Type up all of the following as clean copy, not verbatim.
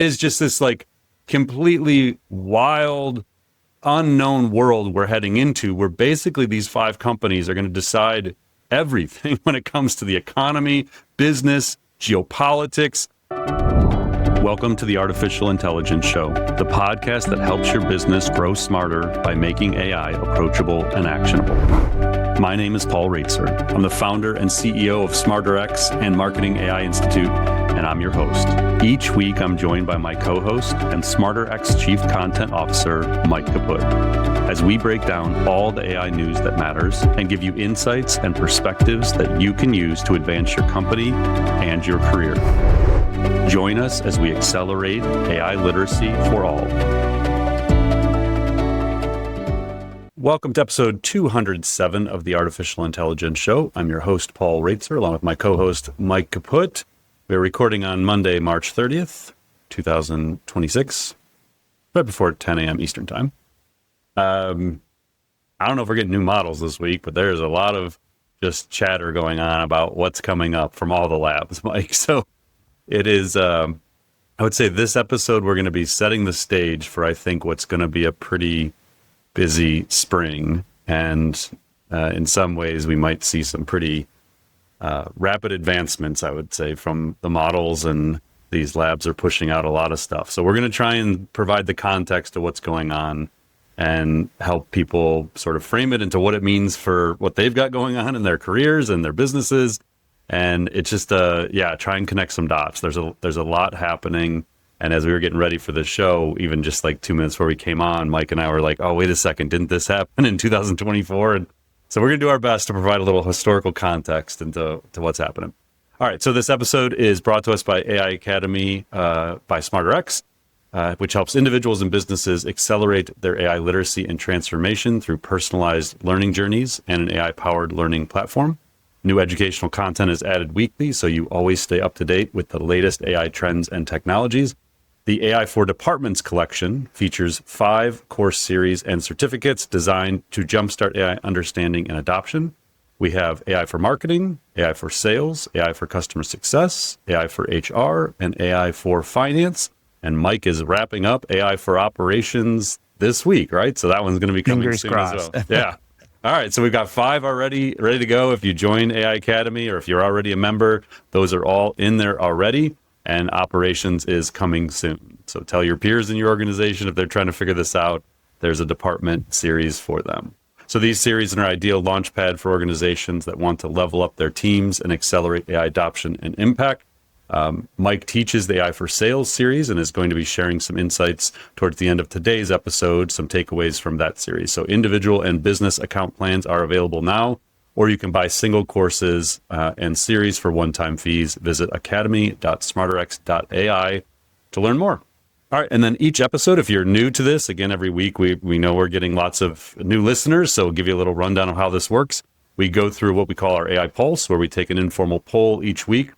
is just this like completely wild, unknown world we're heading into, where basically these 5 companies are going to decide everything when it comes to the economy, business, geopolitics. Welcome to the Artificial Intelligence Show, the podcast that helps your business grow smarter by making AI approachable and actionable. My name is Paul Raitzer. I'm the founder and CEO of SmarterX and Marketing AI Institute, and I'm your host. Each week, I'm joined by my co-host and SmarterX Chief Content Officer, Mike Kaput, as we break down all the AI news that matters and give you insights and perspectives that you can use to advance your company and your career. Join us as we accelerate AI literacy for all. Welcome to episode 207 of the Artificial Intelligence Show. I'm your host, Paul Raitzer, along with my co-host, Mike Kaput. We're recording on Monday, March 30th, 2026, right before 10 a.m. Eastern Time. I don't know if we're getting new models this week, but there's a lot of just chatter going on about what's coming up from all the labs, Mike. So it is, I would say this episode, we're going to be setting the stage for, I think, what's going to be a pretty busy spring. And in some ways, we might see some pretty rapid advancements, I would say, from the models, and these labs are pushing out a lot of stuff. So we're going to try and provide the context of what's going on and help people sort of frame it into what it means for what they've got going on in their careers and their businesses. And it's just, try and connect some dots. There's a lot happening. And as we were getting ready for the show, even just like 2 minutes before we came on, Mike and I were like, oh, wait a second, didn't this happen in 2024? And so we're going to do our best to provide a little historical context into what's happening. All right, so this episode is brought to us by AI Academy by SmarterX, which helps individuals and businesses accelerate their AI literacy and transformation through personalized learning journeys and an AI-powered learning platform. New educational content is added weekly, so you always stay up to date with the latest AI trends and technologies. The AI for Departments collection features 5 course series and certificates designed to jumpstart AI understanding and adoption. We have AI for Marketing, AI for Sales, AI for Customer Success, AI for HR, and AI for Finance. And Mike is wrapping up AI for Operations this week, right? So that one's going to be coming soon as well. Yeah. All right, so we've got 5 already ready to go. If you join AI Academy or if you're already a member, those are all in there already. And Operations is coming soon. So tell your peers in your organization, if they're trying to figure this out, there's a department series for them. So these series are an ideal launchpad for organizations that want to level up their teams and accelerate AI adoption and impact. Mike teaches the AI for Sales series and is going to be sharing some insights towards the end of today's episode, some takeaways from that series. So individual and business account plans are available now, or you can buy single courses and series for one-time fees. Visit academy.smarterx.ai to learn more. All right, and then each episode, if you're new to this, again, every week we know we're getting lots of new listeners, so we'll give you a little rundown of how this works. We go through what we call our AI Pulse, where we take an informal poll each week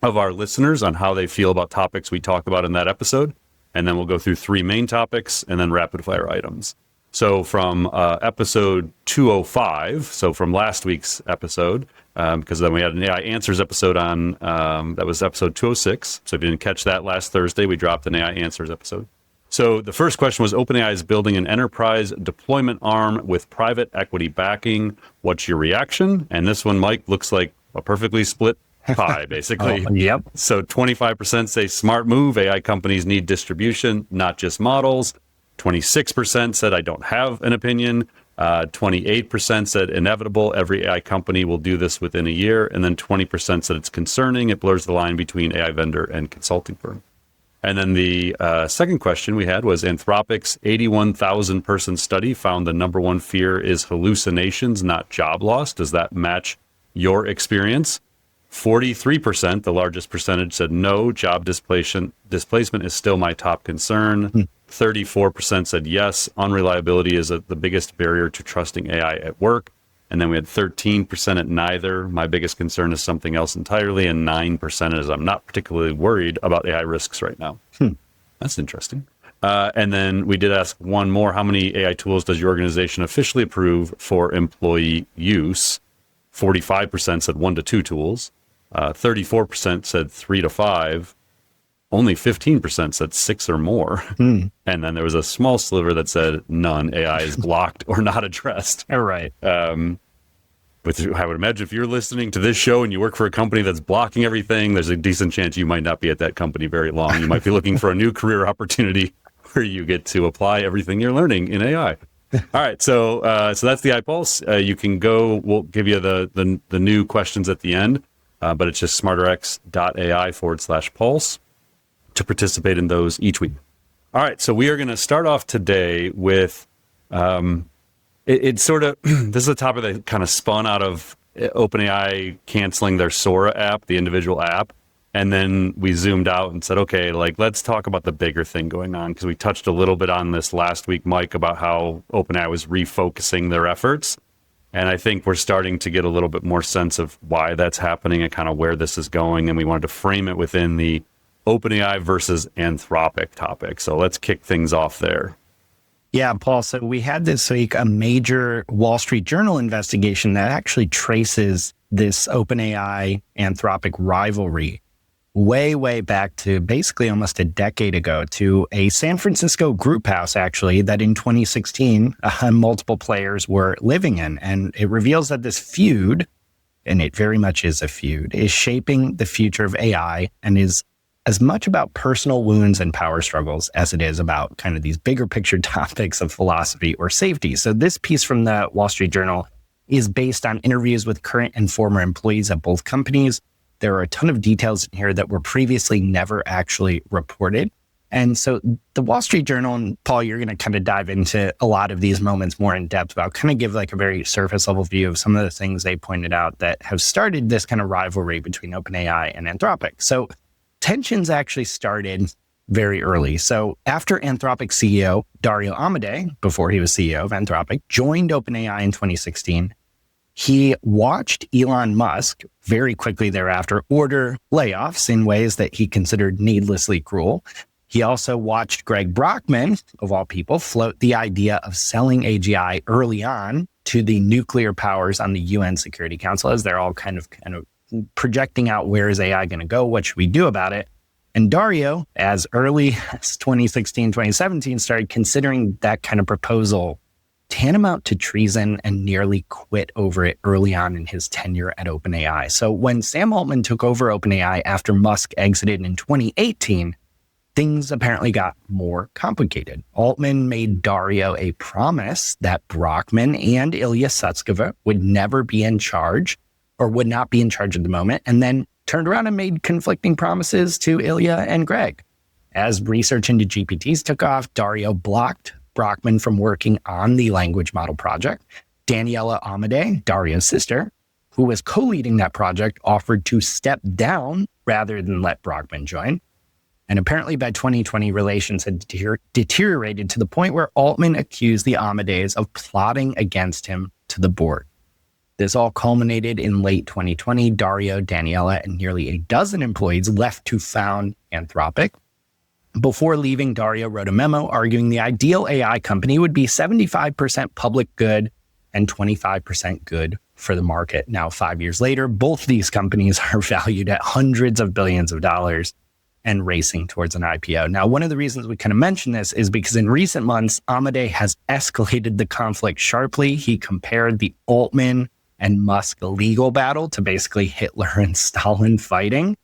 of our listeners on how they feel about topics we talk about in that episode. And then we'll go through 3 main topics and then rapid fire items. So from episode 205, so from last week's episode, because then we had an AI Answers episode on, that was episode 206. So if you didn't catch that last Thursday, we dropped an AI Answers episode. So the first question was, OpenAI is building an enterprise deployment arm with private equity backing. What's your reaction? And this one, Mike, looks like a perfectly split pie, basically. Yep. So 25% say smart move. AI companies need distribution, not just models. 26% said I don't have an opinion. 28% said inevitable. Every AI company will do this within a year. And then 20% said it's concerning. It blurs the line between AI vendor and consulting firm. And then the second question we had was Anthropic's 81,000 person study found the number one fear is hallucinations, not job loss. Does that match your experience? 43%, the largest percentage, said no, job displacement is still my top concern. 34% said yes, unreliability is the biggest barrier to trusting AI at work. And then we had 13% at neither. My biggest concern is something else entirely. And 9% is I'm not particularly worried about AI risks right now. That's interesting. And then we did ask one more. How many AI tools does your organization officially approve for employee use? 45% said 1 to 2 tools. 34% said 3 to 5. only 15% said 6 or more. And then there was a small sliver that said none, AI is blocked or not addressed. All right. Which I would imagine if you're listening to this show and you work for a company that's blocking everything, there's a decent chance you might not be at that company very long. You might be looking for a new career opportunity where you get to apply everything you're learning in AI. All right, so that's the iPulse. You can go. We'll give you the new questions at the end, but it's just smarterx.ai/pulse to participate in those each week. All right, so we are going to start off today with. It's sort of, this is a topic that kind of spun out of OpenAI canceling their Sora app, the individual app. And then we zoomed out and said, okay, let's talk about the bigger thing going on. Because we touched a little bit on this last week, Mike, about how OpenAI was refocusing their efforts. And I think we're starting to get a little bit more sense of why that's happening and kind of where this is going. And we wanted to frame it within the OpenAI versus Anthropic topic. So let's kick things off there. Yeah, Paul. So we had this week a major Wall Street Journal investigation that actually traces this OpenAI Anthropic rivalry way back to basically almost a decade ago to a San Francisco group house, actually, that in 2016, multiple players were living in. And it reveals that this feud, and it very much is a feud, is shaping the future of AI and is as much about personal wounds and power struggles as it is about kind of these bigger picture topics of philosophy or safety. So this piece from the Wall Street Journal is based on interviews with current and former employees at both companies. There are a ton of details in here that were previously never actually reported. And so the Wall Street Journal, and Paul, you're going to kind of dive into a lot of these moments more in depth, but I'll kind of give a very surface level view of some of the things they pointed out that have started this kind of rivalry between OpenAI and Anthropic. So tensions actually started very early. So after Anthropic CEO Dario Amodei, before he was CEO of Anthropic, joined OpenAI in 2016, he watched Elon Musk very quickly thereafter order layoffs in ways that he considered needlessly cruel. He also watched Greg Brockman, of all people, float the idea of selling AGI early on to the nuclear powers on the UN Security Council, as they're all kind of projecting out where is AI going to go, what should we do about it. And Dario, as early as 2016, 2017, started considering that kind of proposal tantamount to treason and nearly quit over it early on in his tenure at OpenAI. So when Sam Altman took over OpenAI after Musk exited in 2018, things apparently got more complicated. Altman made Dario a promise that Brockman and Ilya Sutskever would never be in charge or would not be in charge at the moment, and then turned around and made conflicting promises to Ilya and Greg. As research into GPTs took off, Dario blocked Brockman from working on the language model project. Daniela Amodei, Dario's sister, who was co-leading that project, offered to step down rather than let Brockman join. And apparently by 2020, relations had deteriorated to the point where Altman accused the Amodeis of plotting against him to the board. This all culminated in late 2020. Dario, Daniela, and nearly a dozen employees left to found Anthropic. Before leaving, Dario wrote a memo arguing the ideal AI company would be 75% public good and 25% good for the market. Now, 5 years later, both these companies are valued at hundreds of billions of dollars and racing towards an IPO. Now, one of the reasons we kind of mention this is because in recent months, Amodei has escalated the conflict sharply. He compared the Altman and Musk legal battle to basically Hitler and Stalin fighting.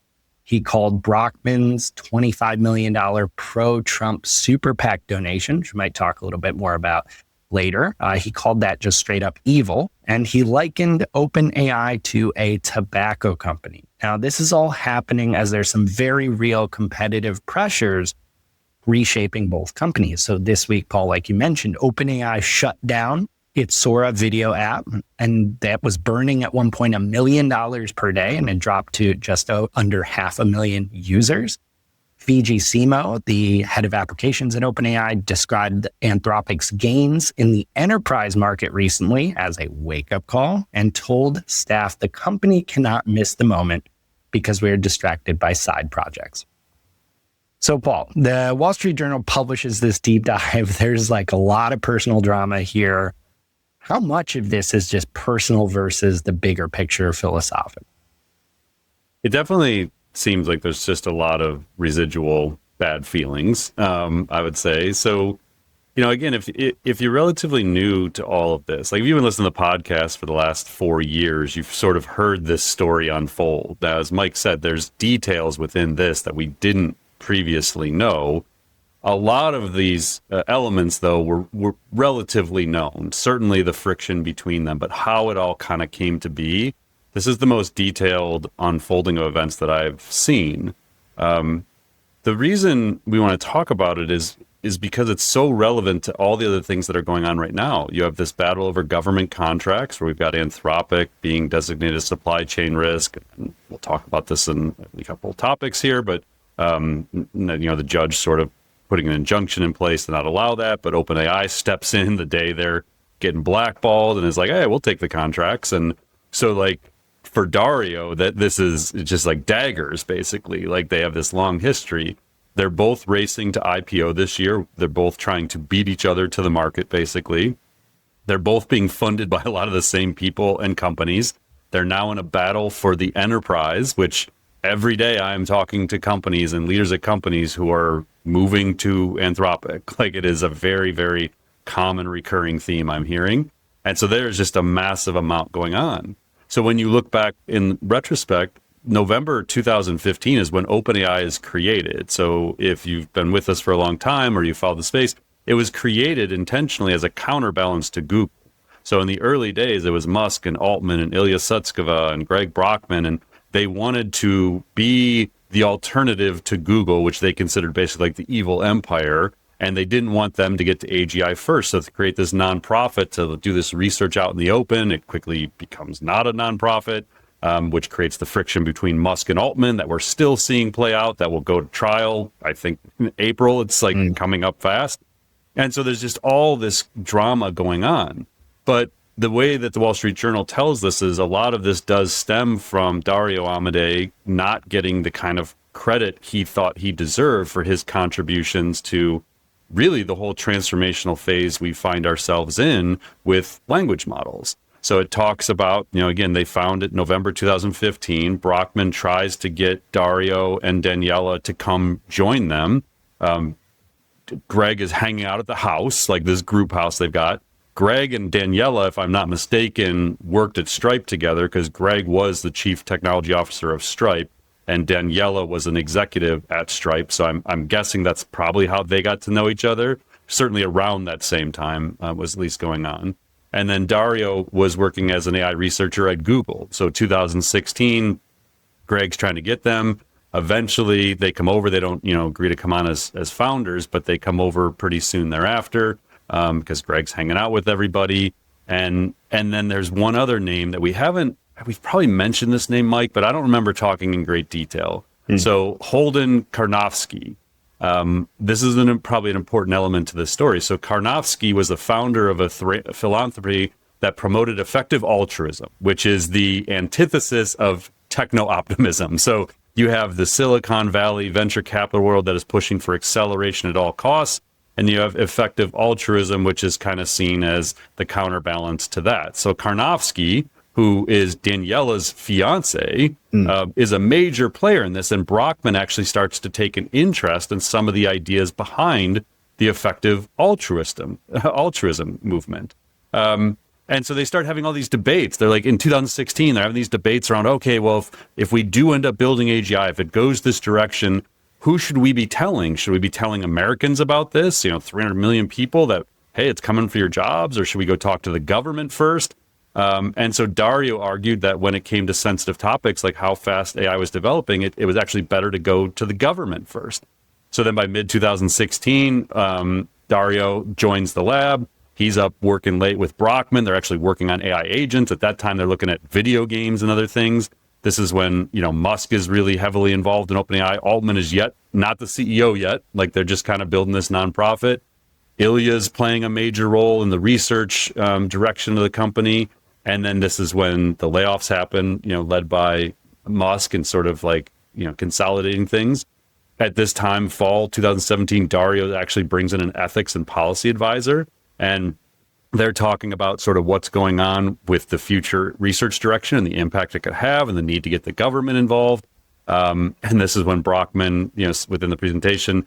He called Brockman's $25 million pro-Trump super PAC donation, which we might talk a little bit more about later. He called that just straight up evil. And he likened OpenAI to a tobacco company. Now, this is all happening as there's some very real competitive pressures reshaping both companies. So this week, Paul, like you mentioned, OpenAI shut down its Sora video app, and that was burning at one point $1 million per day, and it dropped to just under 500,000 users. Fiji Simo, the head of applications at OpenAI, described Anthropic's gains in the enterprise market recently as a wake-up call and told staff the company cannot miss the moment because we are distracted by side projects. So, Paul, the Wall Street Journal publishes this deep dive. There's a lot of personal drama here. How much of this is just personal versus the bigger picture philosophical? It definitely seems like there's just a lot of residual bad feelings, I would say. So, again, if you're relatively new to all of this, like if you've been listening to the podcast for the last 4 years, you've sort of heard this story unfold. Now, as Mike said, there's details within this that we didn't previously know. A lot of these elements, though, were relatively known. Certainly the friction between them, but how it all kind of came to be, this is the most detailed unfolding of events that I've seen. The reason we want to talk about it is because it's so relevant to all the other things that are going on right now. You have this battle over government contracts where we've got Anthropic being designated supply chain risk. And we'll talk about this in a couple of topics here, but the judge sort of putting an injunction in place to not allow that, but OpenAI steps in the day they're getting blackballed and is like, hey, we'll take the contracts. And so like for Dario, that this is just like daggers, basically. Like they have this long history. They're both racing to IPO this year. They're both trying to beat each other to the market, basically. They're both being funded by a lot of the same people and companies. They're now in a battle for the enterprise, which every day I'm talking to companies and leaders at companies who are moving to Anthropic. Like it is a very, very common recurring theme I'm hearing. And so there's just a massive amount going on. So when you look back in retrospect, November 2015 is when OpenAI is created. So if you've been with us for a long time or you followed the space, it was created intentionally as a counterbalance to Google. So in the early days, it was Musk and Altman and Ilya Sutskever and Greg Brockman, and they wanted to be the alternative to Google, which they considered basically like the evil empire. And they didn't want them to get to AGI first. So to create this nonprofit to do this research out in the open, it quickly becomes not a nonprofit, which creates the friction between Musk and Altman that we're still seeing play out, that will go to trial, I think, in April. It's like coming up fast. And so there's just all this drama going on. But the way that the Wall Street Journal tells this is a lot of this does stem from Dario Amodei not getting the kind of credit he thought he deserved for his contributions to really the whole transformational phase we find ourselves in with language models. So it talks about, again, they found it November 2015. Brockman tries to get Dario and Daniela to come join them. Greg is hanging out at the house, like this group house they've got. Greg and Daniela, if I'm not mistaken, worked at Stripe together because Greg was the chief technology officer of Stripe and Daniela was an executive at Stripe. So I'm guessing that's probably how they got to know each other. Certainly around that same time was at least going on. And then Dario was working as an AI researcher at Google. So 2016, Greg's trying to get them. Eventually, they come over. They don't, agree to come on as founders, but they come over pretty soon thereafter because Greg's hanging out with everybody. And then there's one other name that we've probably mentioned this name, Mike, but I don't remember talking in great detail. So Holden Karnofsky. This is probably an important element to this story. So Karnofsky was the founder of a philanthropy that promoted effective altruism, which is the antithesis of techno-optimism. So you have the Silicon Valley venture capital world that is pushing for acceleration at all costs, and you have effective altruism, which is kind of seen as the counterbalance to that. So Karnofsky, who is Daniela's fiance, is a major player in this. And Brockman actually starts to take an interest in some of the ideas behind the effective altruism movement. And so they start having all these debates. They're like, in 2016, they're having these debates around, okay, well, if we do end up building AGI, if it goes this direction, who should we be telling? Should we be telling Americans about this? 300 million people that, hey, it's coming for your jobs, or should we go talk to the government first? And so Dario argued that when it came to sensitive topics like how fast AI was developing, it was actually better to go to the government first. So then by mid-2016, Dario joins the lab. He's up working late with Brockman. They're actually working on AI agents. At that time, they're looking at video games and other things. This is when, Musk is really heavily involved in OpenAI. Altman is yet not the CEO yet. Like they're just kind of building this nonprofit. Ilya's playing a major role in the research direction of the company. And then this is when the layoffs happen, led by Musk and sort of like, consolidating things. At this time, fall 2017, Dario actually brings in an ethics and policy advisor. And they're talking about sort of what's going on with the future research direction and the impact it could have and the need to get the government involved. And this is when Brockman, within the presentation,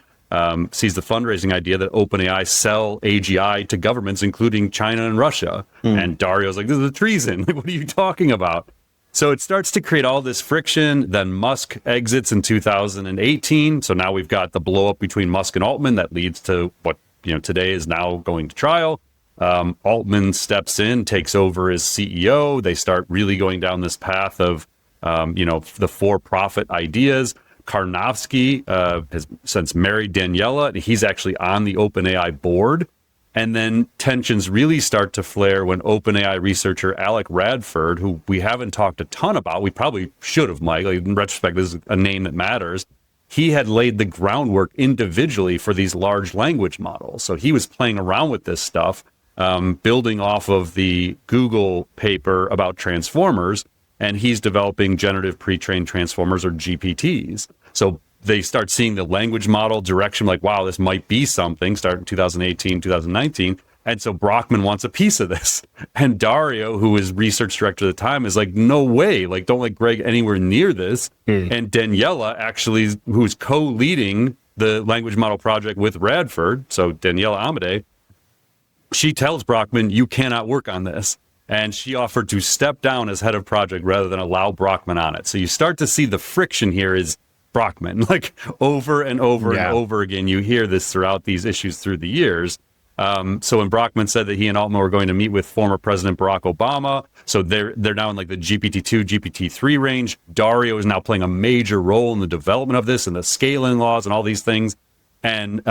sees the fundraising idea that OpenAI sell AGI to governments, including China and Russia. And Dario's like, this is a treason. Like, what are you talking about? So it starts to create all this friction. Then Musk exits in 2018. So now we've got the blow up between Musk and Altman that leads to what, today is now going to trial. Altman steps in, takes over as CEO. They start really going down this path of, the for-profit ideas. Karnofsky has since married Daniela. He's actually on the OpenAI board. And then tensions really start to flare when OpenAI researcher Alec Radford, who we haven't talked a ton about, we probably should have, Mike. Like, in retrospect, this is a name that matters. He had laid the groundwork individually for these large language models. So he was playing around with this stuff, building off of the Google paper about transformers, and he's developing generative pre-trained transformers, or GPTs. So they start seeing the language model direction, like, wow, this might be something, start in 2018, 2019. And so Brockman wants a piece of this. And Dario, who is research director at the time, is like, no way, like, don't let Greg anywhere near this. And Daniela, actually, who's co-leading the language model project with Radford, so Daniela Amade, she tells Brockman, you cannot work on this. And she offered to step down as head of project rather than allow Brockman on it. So you start to see the friction here is Brockman, like, over and over and over again. You hear this throughout these issues through the years. So when Brockman said that he and Altman were going to meet with former President Barack Obama, so they're now in like the GPT-2, GPT-3 range. Dario is now playing a major role in the development of this and the scaling laws and all these things. And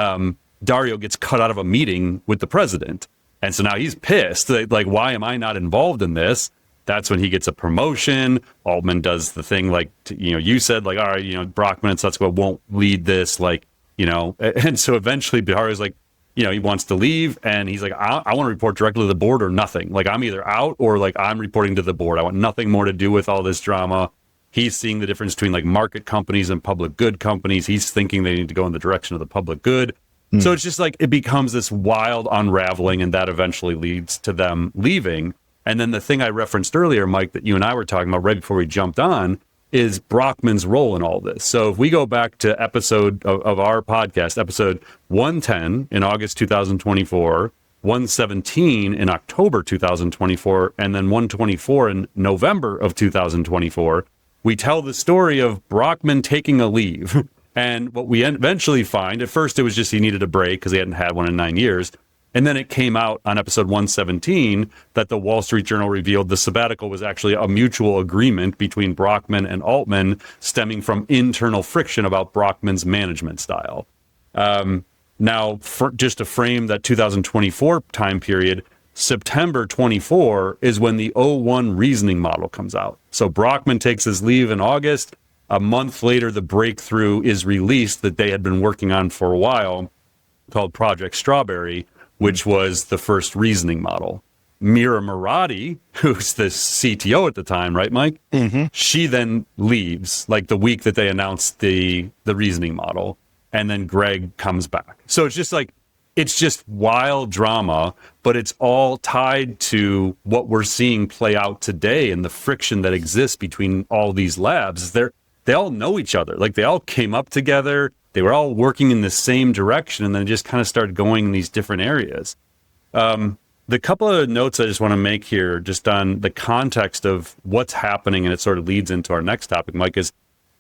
Dario gets cut out of a meeting with the president. And so now he's pissed. Like, why am I not involved in this? That's when he gets a promotion. Altman does the thing like, you said, like, all right, Brockman and Sutsko won't lead this, like, and so eventually Dario's like, he wants to leave, and he's like, I want to report directly to the board or nothing. Like, I'm either out or like I'm reporting to the board. I want nothing more to do with all this drama. He's seeing the difference between like market companies and public good companies. He's thinking they need to go in the direction of the public good. So it's just like, it becomes this wild unraveling, and that eventually leads to them leaving. And then the thing I referenced earlier, Mike, that you and I were talking about right before we jumped on, is Brockman's role in all this. So if we go back to episode of our podcast, episode 110 in August 2024, 117 in October 2024, and then 124 in November of 2024, we tell the story of Brockman taking a leave. And what we eventually find, at first it was just he needed a break because he hadn't had one in 9 years. And then it came out on episode 117 that the Wall Street Journal revealed the sabbatical was actually a mutual agreement between Brockman and Altman, stemming from internal friction about Brockman's management style. Now, just to frame that 2024 time period, September 24 is when the O1 reasoning model comes out. So Brockman takes his leave in August. A month later, the breakthrough is released that they had been working on for a while, called Project Strawberry, which was the first reasoning model. Mira Murati, who's the CTO at the time, right, Mike? She then leaves, like the week that they announced the reasoning model, and then Greg comes back. So it's just like, it's just wild drama, but it's all tied to what we're seeing play out today and the friction that exists between all these labs. They all know each other. Like, they all came up together. They were all working in the same direction, and then just kind of started going in these different areas. The couple of notes I just want to make here, just on the context of what's happening, and it sort of leads into our next topic, Mike, is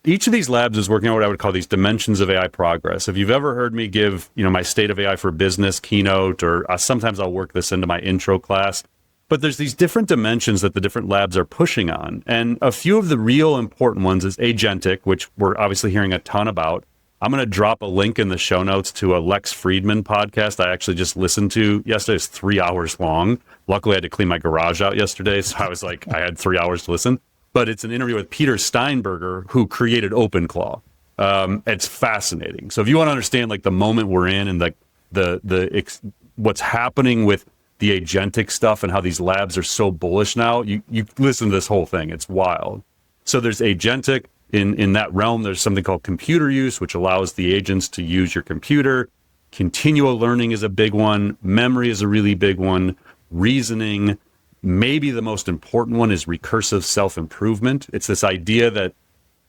each of these labs is working on what I would call these dimensions of AI progress. If you've ever heard me give, my State of AI for Business keynote, or sometimes I'll work this into my intro class, but there's these different dimensions that the different labs are pushing on. And a few of the real important ones is agentic, which we're obviously hearing a ton about. I'm going to drop a link in the show notes to a Lex Friedman podcast I actually just listened to yesterday. It's 3 hours long. Luckily, I had to clean my garage out yesterday, so I was like, I had 3 hours to listen. But it's an interview with Peter Steinberger, who created OpenClaw. It's fascinating. So if you want to understand like the moment we're in and the what's happening with the agentic stuff and how these labs are so bullish now, you listen to this whole thing. It's wild. So there's agentic. In that realm, there's something called computer use, which allows the agents to use your computer. Continual learning is a big one. Memory is a really big one. Reasoning, maybe the most important one, is recursive self-improvement. It's this idea that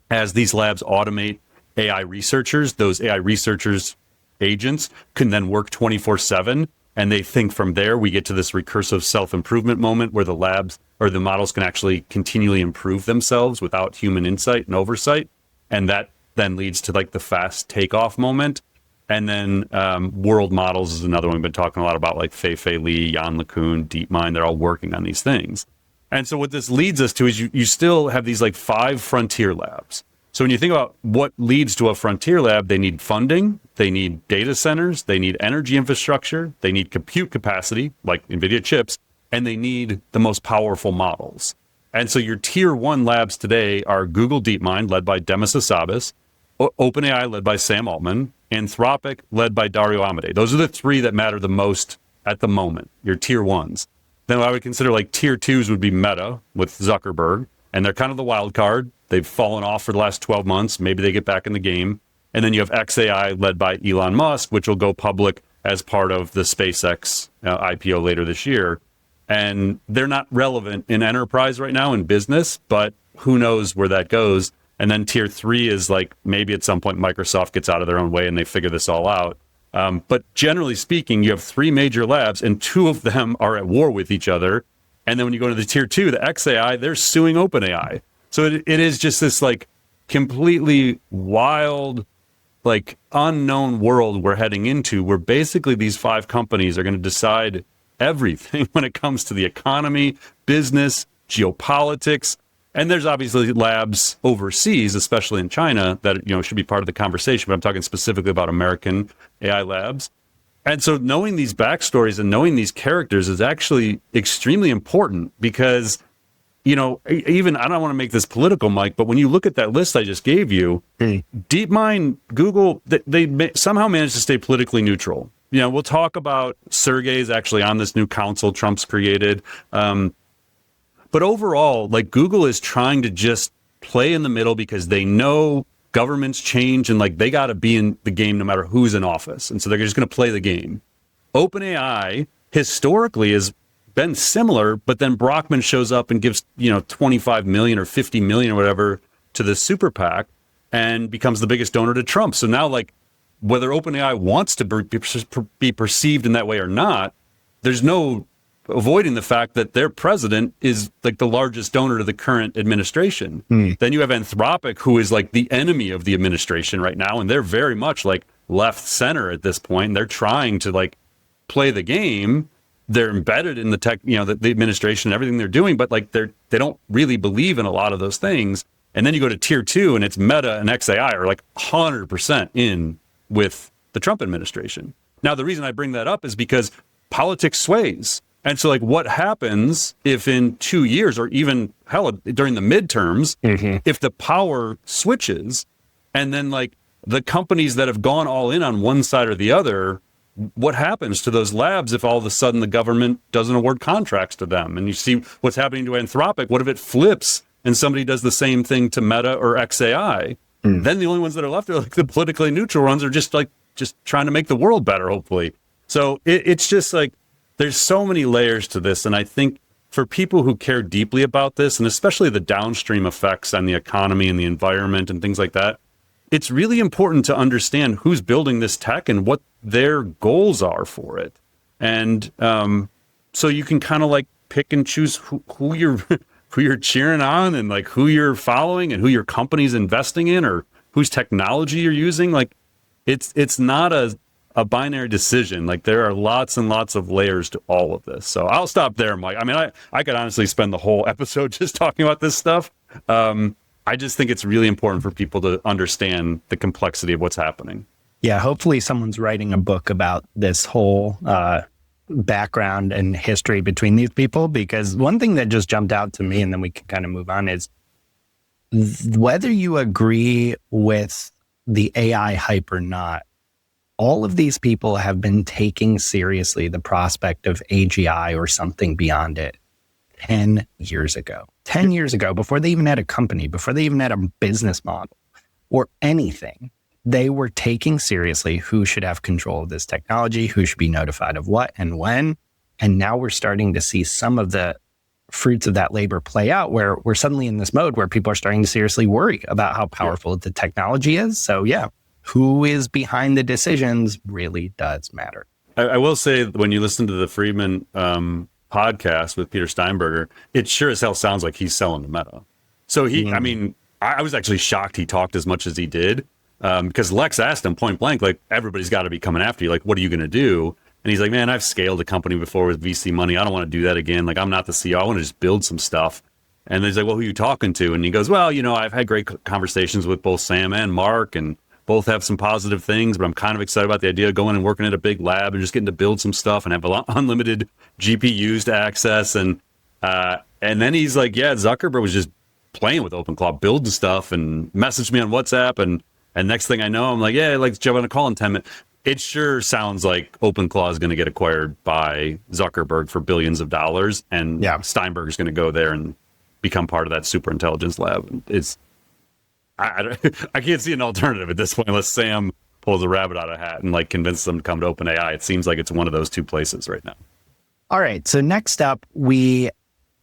as these labs automate AI researchers, those AI researchers agents can then work 24/7. And they think from there, we get to this recursive self-improvement moment where the labs or the models can actually continually improve themselves without human insight and oversight. And that then leads to like the fast takeoff moment. And then world models is another one we've been talking a lot about, like Fei Li, Yann LeCun, DeepMind. They're all working on these things. And so what this leads us to is you still have these like 5 frontier labs. So when you think about what leads to a frontier lab, they need funding, they need data centers, they need energy infrastructure, they need compute capacity, like NVIDIA chips, and they need the most powerful models. And so your tier 1 labs today are Google DeepMind, led by Demis Hassabis, OpenAI, led by Sam Altman, Anthropic, led by Dario Amodei. Those are the 3 that matter the most at the moment, your tier 1s. Then what I would consider like tier 2s would be Meta with Zuckerberg, and they're kind of the wild card. They've fallen off for the last 12 months. Maybe they get back in the game. And then you have XAI led by Elon Musk, which will go public as part of the SpaceX IPO later this year. And they're not relevant in enterprise right now in business, but who knows where that goes. And then tier 3 is like maybe at some point Microsoft gets out of their own way and they figure this all out. But generally speaking, you have 3 major labs and 2 of them are at war with each other. And then when you go to the tier 2, the XAI, they're suing OpenAI. So it is just this like completely wild, like unknown world we're heading into where basically these 5 companies are going to decide everything when it comes to the economy, business, geopolitics. And there's obviously labs overseas, especially in China, that should be part of the conversation. But I'm talking specifically about American AI labs. And so knowing these backstories and knowing these characters is actually extremely important because even I don't want to make this political, Mike, but when you look at that list I just gave you, DeepMind, Google, they somehow managed to stay politically neutral. We'll talk about Sergey's actually on this new council Trump's created. But overall, like Google is trying to just play in the middle because they know governments change and like they got to be in the game no matter who's in office. And so they're just going to play the game. OpenAI historically is been similar, but then Brockman shows up and gives 25 million or 50 million or whatever to the super PAC and becomes the biggest donor to Trump. So now, like, whether OpenAI wants to be perceived in that way or not, there's no avoiding the fact that their president is like the largest donor to the current administration. Then you have Anthropic, who is like the enemy of the administration right now, and they're very much like left center at this point. And they're trying to like play the game. They're embedded in the tech, the administration and everything they're doing, but like they don't really believe in a lot of those things. And then you go to tier 2 and it's Meta and XAI are like 100% in with the Trump administration. Now, the reason I bring that up is because politics sways. And so like what happens if in 2 years or even hell during the midterms, if the power switches and then like the companies that have gone all in on one side or the other, what happens to those labs if all of a sudden the government doesn't award contracts to them? And you see what's happening to Anthropic. What if it flips and somebody does the same thing to Meta or XAI? Then the only ones that are left are like the politically neutral ones are just trying to make the world better, hopefully. So it's just like there's so many layers to this. And I think for people who care deeply about this, and especially the downstream effects on the economy and the environment and things like that, it's really important to understand who's building this tech and what their goals are for it. And so you can kind of like pick and choose who you're cheering on and like who you're following and who your company's investing in or whose technology you're using. Like it's not a binary decision. Like there are lots and lots of layers to all of this. So I'll stop there, Mike. I mean, I could honestly spend the whole episode just talking about this stuff. I just think it's really important for people to understand the complexity of what's happening. Yeah, hopefully someone's writing a book about this whole background and history between these people, because one thing that just jumped out to me, and then we can kind of move on, is whether you agree with the AI hype or not, all of these people have been taking seriously the prospect of AGI or something beyond it 10 years ago. 10 years ago, before they even had a company, before they even had a business model or anything, they were taking seriously who should have control of this technology, who should be notified of what and when. And now we're starting to see some of the fruits of that labor play out, where we're suddenly in this mode where people are starting to seriously worry about how powerful the technology is. So yeah, who is behind the decisions really does matter. I will say, when you listen to the Friedman podcast with Peter Steinberger, it sure as hell sounds like he's selling to Meta. So I mean, I was actually shocked he talked as much as he did, because Lex asked him point blank, like, everybody's got to be coming after you. Like, what are you going to do? And he's like, man, I've scaled a company before with VC money. I don't want to do that again. Like, I'm not the CEO. I want to just build some stuff. And he's like, well, who are you talking to? And he goes, well, I've had great conversations with both Sam and Mark, and both have some positive things, but I'm kind of excited about the idea of going and working at a big lab and just getting to build some stuff and have unlimited GPUs to access. And then he's like, yeah, Zuckerberg was just playing with OpenClaw, building stuff, and messaged me on WhatsApp. And next thing I know, I'm like, yeah, like, jump on a call in 10 minutes. It sure sounds like OpenClaw is going to get acquired by Zuckerberg for billions of dollars, and Steinberg is going to go there and become part of that super intelligence lab. I can't see an alternative at this point unless Sam pulls a rabbit out of a hat and like convinces them to come to OpenAI. It seems like it's one of those two places right now. All right. So next up, we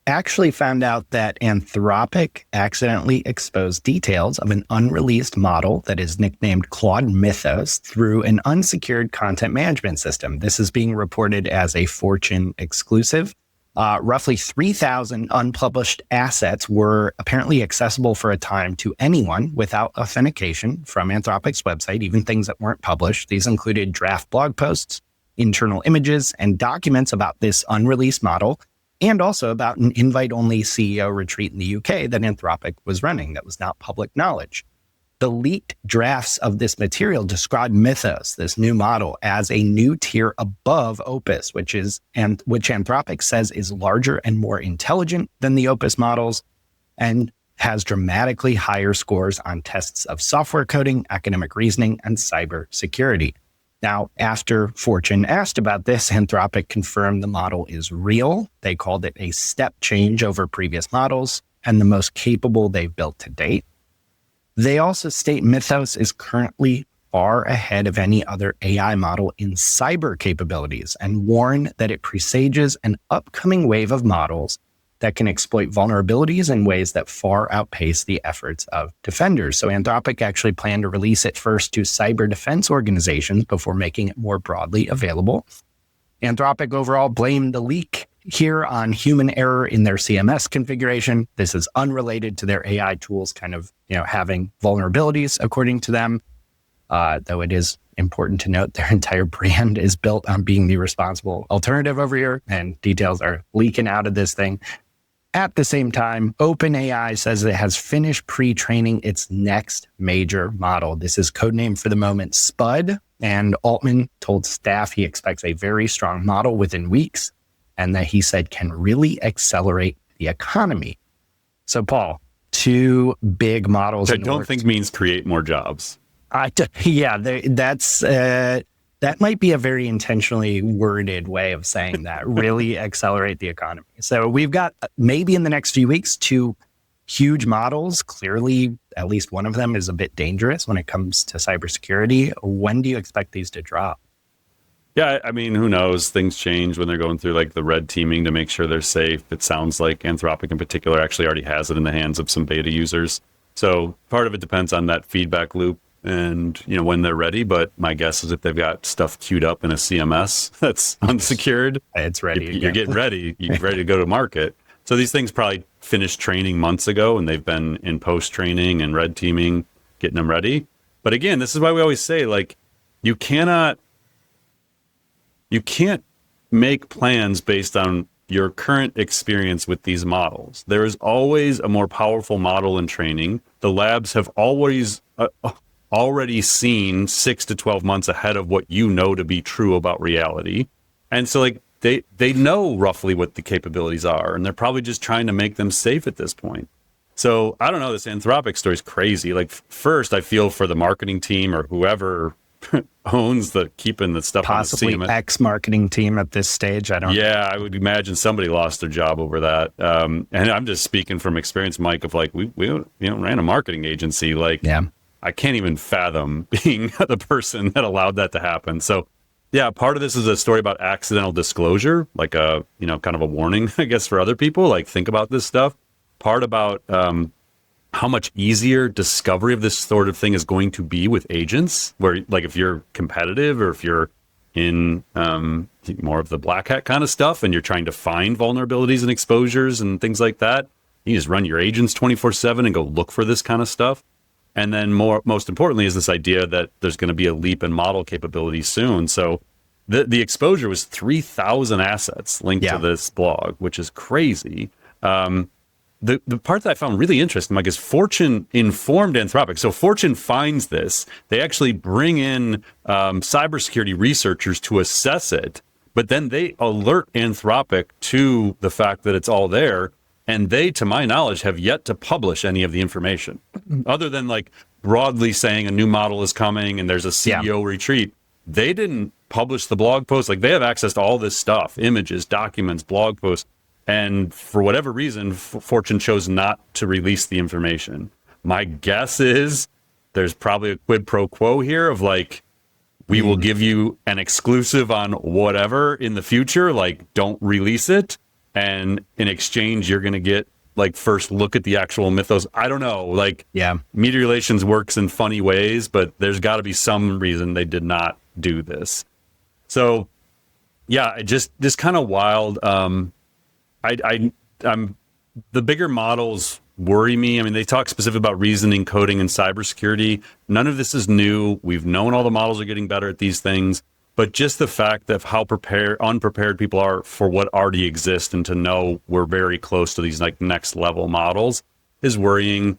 actually found out that Anthropic accidentally exposed details of an unreleased model that is nicknamed Claude Mythos through an unsecured content management system. This is being reported as a Fortune exclusive. Roughly 3,000 unpublished assets were apparently accessible for a time to anyone without authentication from Anthropic's website, even things that weren't published. These included draft blog posts, internal images, and documents about this unreleased model, and also about an invite-only CEO retreat in the UK that Anthropic was running that was not public knowledge. The leaked drafts of this material describe Mythos, this new model, as a new tier above Opus, which Anthropic says is larger and more intelligent than the Opus models and has dramatically higher scores on tests of software coding, academic reasoning, and cybersecurity. Now, after Fortune asked about this, Anthropic confirmed the model is real. They called it a step change over previous models and the most capable they've built to date. They also state Mythos is currently far ahead of any other AI model in cyber capabilities and warn that it presages an upcoming wave of models that can exploit vulnerabilities in ways that far outpace the efforts of defenders. So Anthropic actually planned to release it first to cyber defense organizations before making it more broadly available. Anthropic overall blamed the leak here on human error in their CMS configuration. This is unrelated to their AI tools kind of, having vulnerabilities, according to them. Though it is important to note their entire brand is built on being the responsible alternative over here, and details are leaking out of this thing. At the same time, OpenAI says it has finished pre-training its next major model. This is codenamed for the moment Spud, and Altman told staff he expects a very strong model within weeks, and that he said can really accelerate the economy. So, Paul, two big models. I don't think means create more jobs. That might be a very intentionally worded way of saying that, really accelerate the economy. So we've got maybe in the next few weeks, two huge models. Clearly, at least one of them is a bit dangerous when it comes to cybersecurity. When do you expect these to drop? Yeah, I mean, who knows? Things change when they're going through like the red teaming to make sure they're safe. It sounds like Anthropic in particular actually already has it in the hands of some beta users. So part of it depends on that feedback loop and, when they're ready. But my guess is if they've got stuff queued up in a CMS that's unsecured, it's ready. You're getting ready. You're ready to go to market. So these things probably finished training months ago, and they've been in post-training and red teaming, getting them ready. But again, this is why we always say, like, you can't make plans based on your current experience with these models. There is always a more powerful model in training. The labs have always already seen 6 to 12 months ahead of what you know to be true about reality. And so like they know roughly what the capabilities are, and they're probably just trying to make them safe at this point. So I don't know, this Anthropic story is crazy. Like, first, I feel for the marketing team or whoever owns keeping the stuff possibly on the ex-marketing team at this stage. I would imagine somebody lost their job over that. And I'm just speaking from experience, Mike, of like we ran a marketing agency. Like, I can't even fathom being the person that allowed that to happen. So Yeah, part of this is a story about accidental disclosure, like a, kind of a warning, I guess, for other people, like think about this stuff. Part about how much easier discovery of this sort of thing is going to be with agents, where like if you're competitive or if you're in more of the black hat kind of stuff and you're trying to find vulnerabilities and exposures and things like that, you just run your agents 24/7 and go look for this kind of stuff. And then most importantly is this idea that there's going to be a leap in model capability soon. So the exposure was 3,000 assets linked to this blog, which is crazy. The part that I found really interesting, Mike, is Fortune informed Anthropic. So Fortune finds this. They actually bring in cybersecurity researchers to assess it, but then they alert Anthropic to the fact that it's all there. And they, to my knowledge, have yet to publish any of the information other than like broadly saying a new model is coming and there's a CEO retreat. They didn't publish the blog post. Like they have access to all this stuff, images, documents, blog posts. And for whatever reason, Fortune chose not to release the information. My guess is there's probably a quid pro quo here of like, we will give you an exclusive on whatever in the future, like don't release it. And in exchange, you're going to get like first look at the actual Mythos. I don't know, like media relations works in funny ways, but there's got to be some reason they did not do this. So yeah, just kind of wild. I'm the bigger models worry me. I mean, they talk specifically about reasoning, coding, and cybersecurity. None of this is new. We've known all the models are getting better at these things. But just the fact of how unprepared people are for what already exists and to know we're very close to these like next level models is worrying.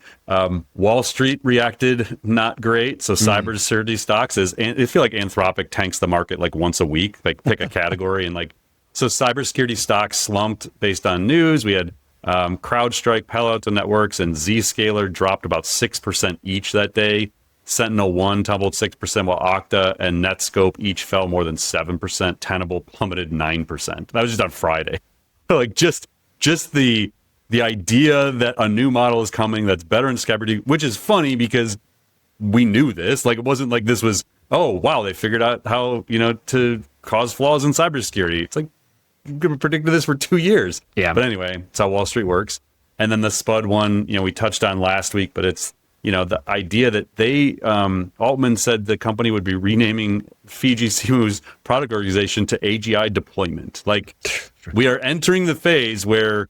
Wall Street reacted not great. So cybersecurity stocks I feel like Anthropic tanks the market like once a week, like pick a category. And like, so cybersecurity stocks slumped based on news. We had CrowdStrike, Palo Alto Networks, and Zscaler dropped about 6% each that day. Sentinel-1 tumbled 6%, while Okta and Netscope each fell more than 7%. Tenable plummeted 9%. That was just on Friday. Like just the idea that a new model is coming that's better in cybersecurity, which is funny because we knew this. Like it wasn't like this was, oh wow, they figured out how to cause flaws in cybersecurity. It's like you could have predicted this for 2 years. Yeah. But anyway, it's how Wall Street works. And then the Spud one, we touched on last week, but it's the idea that Altman said the company would be renaming Fiji Simu's product organization to AGI deployment. Like we are entering the phase where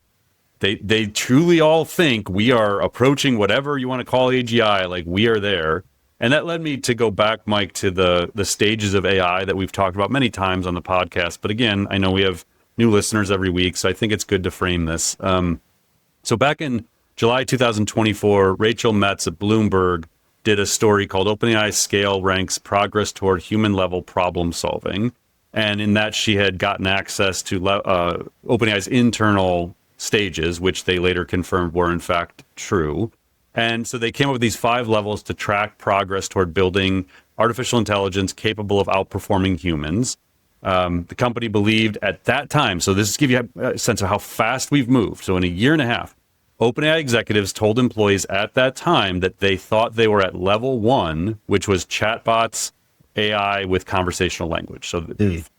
they truly all think we are approaching whatever you want to call AGI. Like we are there. And that led me to go back, Mike, to the stages of AI that we've talked about many times on the podcast. But again, I know we have new listeners every week, so I think it's good to frame this. So back in July 2024, Rachel Metz at Bloomberg did a story called OpenAI Scale Ranks Progress Toward Human-Level Problem Solving. And in that, she had gotten access to OpenAI's internal stages, which they later confirmed were in fact true. And so they came up with these 5 levels to track progress toward building artificial intelligence capable of outperforming humans. The company believed at that time, so this gives you a sense of how fast we've moved. So in a year and a half, OpenAI executives told employees at that time that they thought they were at level 1, which was chatbots, AI with conversational language. So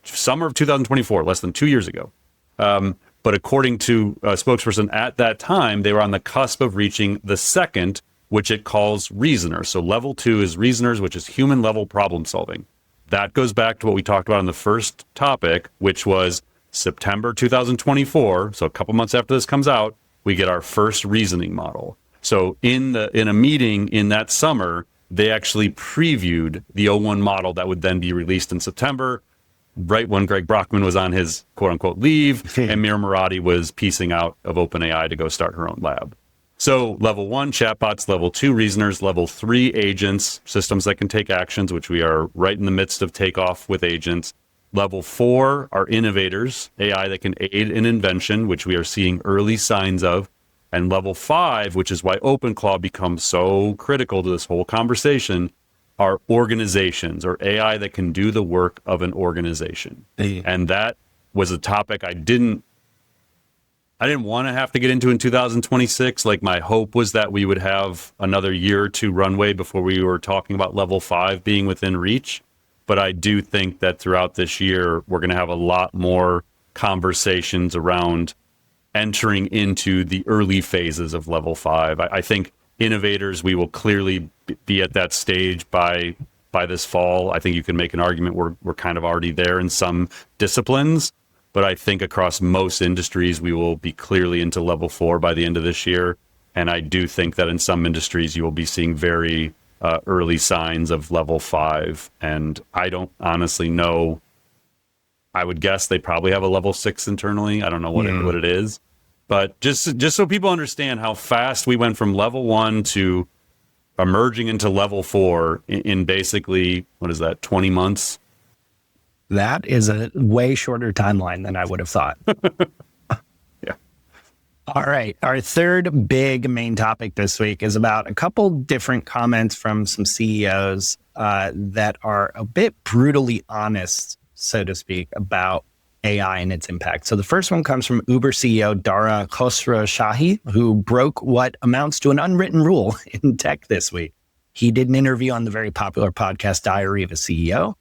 summer of 2024, less than 2 years ago. But according to a spokesperson at that time, they were on the cusp of reaching the second, which it calls reasoners. So level 2 is reasoners, which is human level problem solving. That goes back to what we talked about in the first topic, which was September 2024. So a couple months after this comes out, we get our first reasoning model. So in a meeting in that summer, they actually previewed the O1 model that would then be released in September, right when Greg Brockman was on his quote unquote leave and Mira Murati was piecing out of OpenAI to go start her own lab. So level 1, chatbots, level 2, reasoners, level 3, agents, systems that can take actions, which we are right in the midst of takeoff with agents. Level 4 are innovators, AI that can aid in invention, which we are seeing early signs of. And level 5, which is why OpenClaw becomes so critical to this whole conversation, are organizations or AI that can do the work of an organization. And that was a topic I didn't want to have to get into in 2026. Like my hope was that we would have another year or two runway before we were talking about level 5 being within reach. But I do think that throughout this year, we're going to have a lot more conversations around entering into the early phases of level 5. I think innovators, we will clearly be at that stage by this fall. I think you can make an argument we're kind of already there in some disciplines, but I think across most industries, we will be clearly into level 4 by the end of this year. And I do think that in some industries, you will be seeing very early signs of level 5. And I don't honestly know. I would guess they probably have a level 6 internally. I don't know what it is. But just so people understand how fast we went from level 1 to emerging into level 4 in basically, 20 months? That is a way shorter timeline than I would have thought. Yeah. All right. Our third big main topic this week is about a couple different comments from some CEOs that are a bit brutally honest, so to speak, about AI and its impact. So the first one comes from Uber CEO Dara Khosrowshahi, who broke what amounts to an unwritten rule in tech this week. He did an interview on the very popular podcast Diary of a CEO,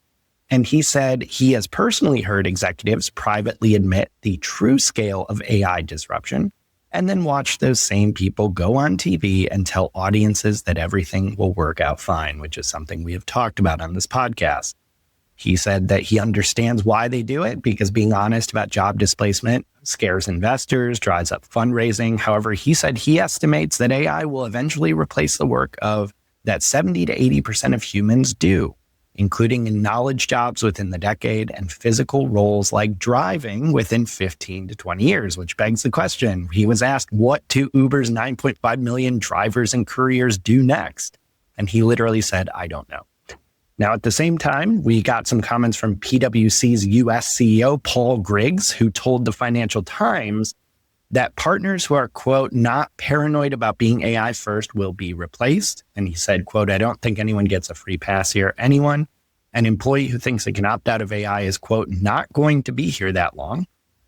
and he said he has personally heard executives privately admit the true scale of AI disruption, and then watch those same people go on TV and tell audiences that everything will work out fine, which is something we have talked about on this podcast. He said that he understands why they do it, because being honest about job displacement scares investors, drives up fundraising. However, he said he estimates that AI will eventually replace the work of that 70 to 80% of humans do, including in knowledge jobs within the decade and physical roles like driving within 15 to 20 years, which begs the question. He was asked, what do Uber's 9.5 million drivers and couriers do next? And he literally said, I don't know. Now, at the same time, we got some comments from PwC's US CEO, Paul Griggs, who told the Financial Times that partners who are, quote, not paranoid about being AI first will be replaced. And he said, quote, I don't think anyone gets a free pass here. An employee who thinks they can opt out of AI is, quote, not going to be here that long.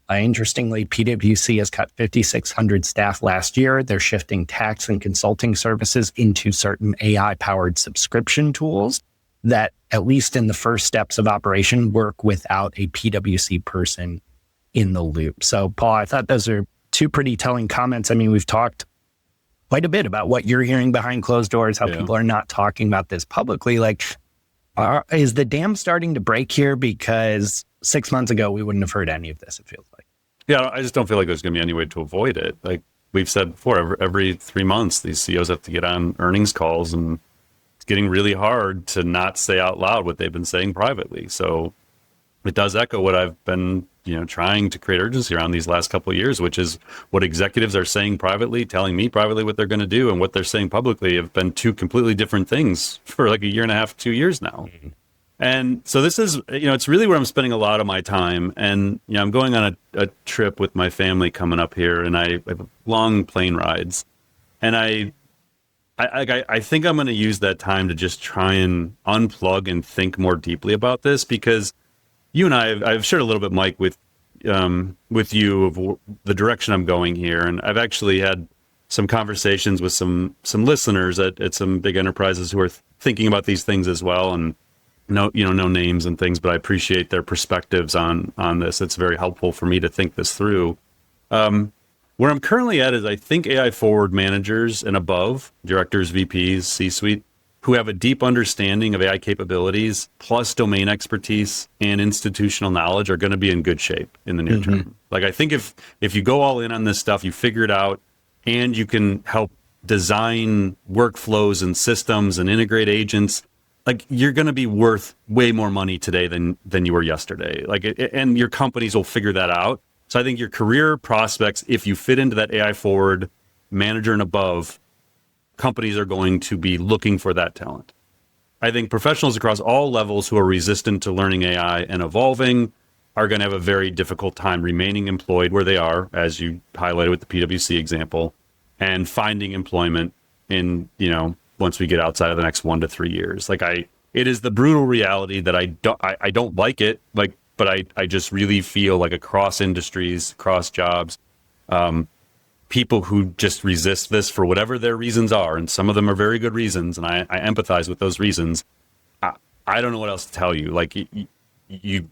Interestingly, PwC has cut 5,600 staff last year. They're shifting tax and consulting services into certain AI-powered subscription tools that, at least in the first steps of operation, work without a PwC person in the loop. So, Paul, I thought those are two pretty telling comments. I mean, we've talked quite a bit about what you're hearing behind closed doors, how people are not talking about this publicly. Like, is the dam starting to break here? Because 6 months ago, we wouldn't have heard any of this, it feels like. Yeah, I just don't feel like there's going to be any way to avoid it. Like we've said before, every 3 months, these CEOs have to get on earnings calls, and getting really hard to not say out loud what they've been saying privately. So it does echo what I've been, trying to create urgency around these last couple of years, which is what executives are saying privately, telling me privately what they're going to do, and what they're saying publicly have been two completely different things for like a year and a half, 2 years now. Mm-hmm. And so this is, it's really where I'm spending a lot of my time. And, I'm going on a trip with my family coming up here, and I have long plane rides. And I think I'm going to use that time to just try and unplug and think more deeply about this, because you and I've shared a little bit, Mike, with you of the direction I'm going here. And I've actually had some conversations with some listeners at some big enterprises who are thinking about these things as well. And no names and things, but I appreciate their perspectives on this. It's very helpful for me to think this through. Where I'm currently at is I think AI forward managers and above, directors, VPs, C-suite, who have a deep understanding of AI capabilities, plus domain expertise and institutional knowledge, are going to be in good shape in the near term. Like, I think if you go all in on this stuff, you figure it out, and you can help design workflows and systems and integrate agents, like, you're going to be worth way more money today than you were yesterday. And your companies will figure that out. So I think your career prospects, if you fit into that AI forward manager and above, companies are going to be looking for that talent. I think professionals across all levels who are resistant to learning AI and evolving are going to have a very difficult time remaining employed where they are, as you highlighted with the PwC example, and finding employment in, once we get outside of the next 1 to 3 years. It is the brutal reality that I don't like it, but I just really feel like across industries, across jobs, people who just resist this for whatever their reasons are, and some of them are very good reasons, and I empathize with those reasons. I don't know what else to tell you. Like you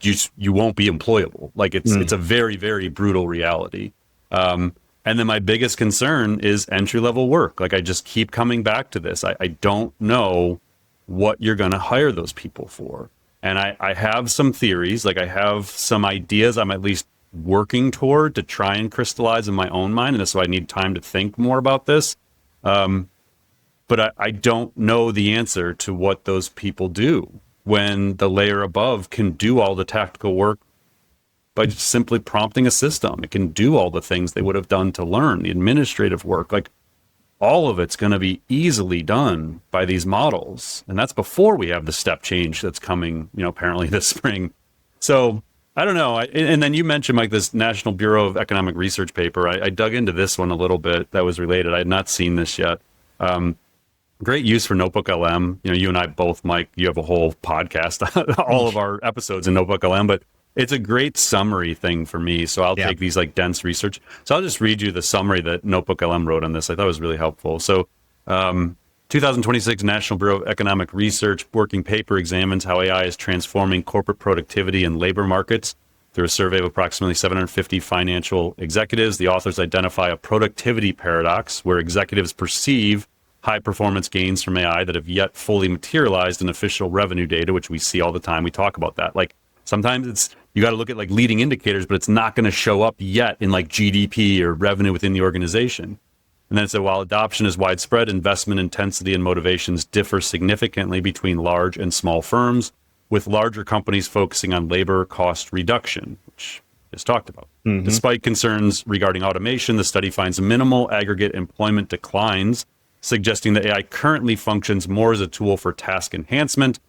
won't be employable. Like it's a very, very brutal reality. And then my biggest concern is entry level work. Like I just keep coming back to this. I don't know what you're going to hire those people for. And I have some theories, like I have some ideas I'm at least working toward to try and crystallize in my own mind. And so I need time to think more about this. But I don't know the answer to what those people do when the layer above can do all the tactical work by just simply prompting a system. It can do all the things they would have done to learn, the administrative work. Like all of it's going to be easily done by these models. And that's before we have the step change that's coming, apparently this spring. So I don't know. And then you mentioned, Mike, this National Bureau of Economic Research paper. I dug into this one a little bit that was related. I had not seen this yet. Great use for Notebook LM. You and I both, Mike, you have a whole podcast, all of our episodes in Notebook LM, but it's a great summary thing for me. So I'll take these like dense research. So I'll just read you the summary that Notebook LM wrote on this. I thought it was really helpful. So 2026 National Bureau of Economic Research working paper examines how AI is transforming corporate productivity and labor markets. Through a survey of approximately 750 financial executives, the authors identify a productivity paradox where executives perceive high performance gains from AI that have yet fully materialized in official revenue data, which we see all the time. We talk about that. Like sometimes you got to look at like leading indicators, but it's not going to show up yet in like GDP or revenue within the organization. And then it said, while adoption is widespread, investment intensity and motivations differ significantly between large and small firms, with larger companies focusing on labor cost reduction, which is talked about. Mm-hmm. Despite concerns regarding automation, the study finds minimal aggregate employment declines, suggesting that AI currently functions more as a tool for task enhancement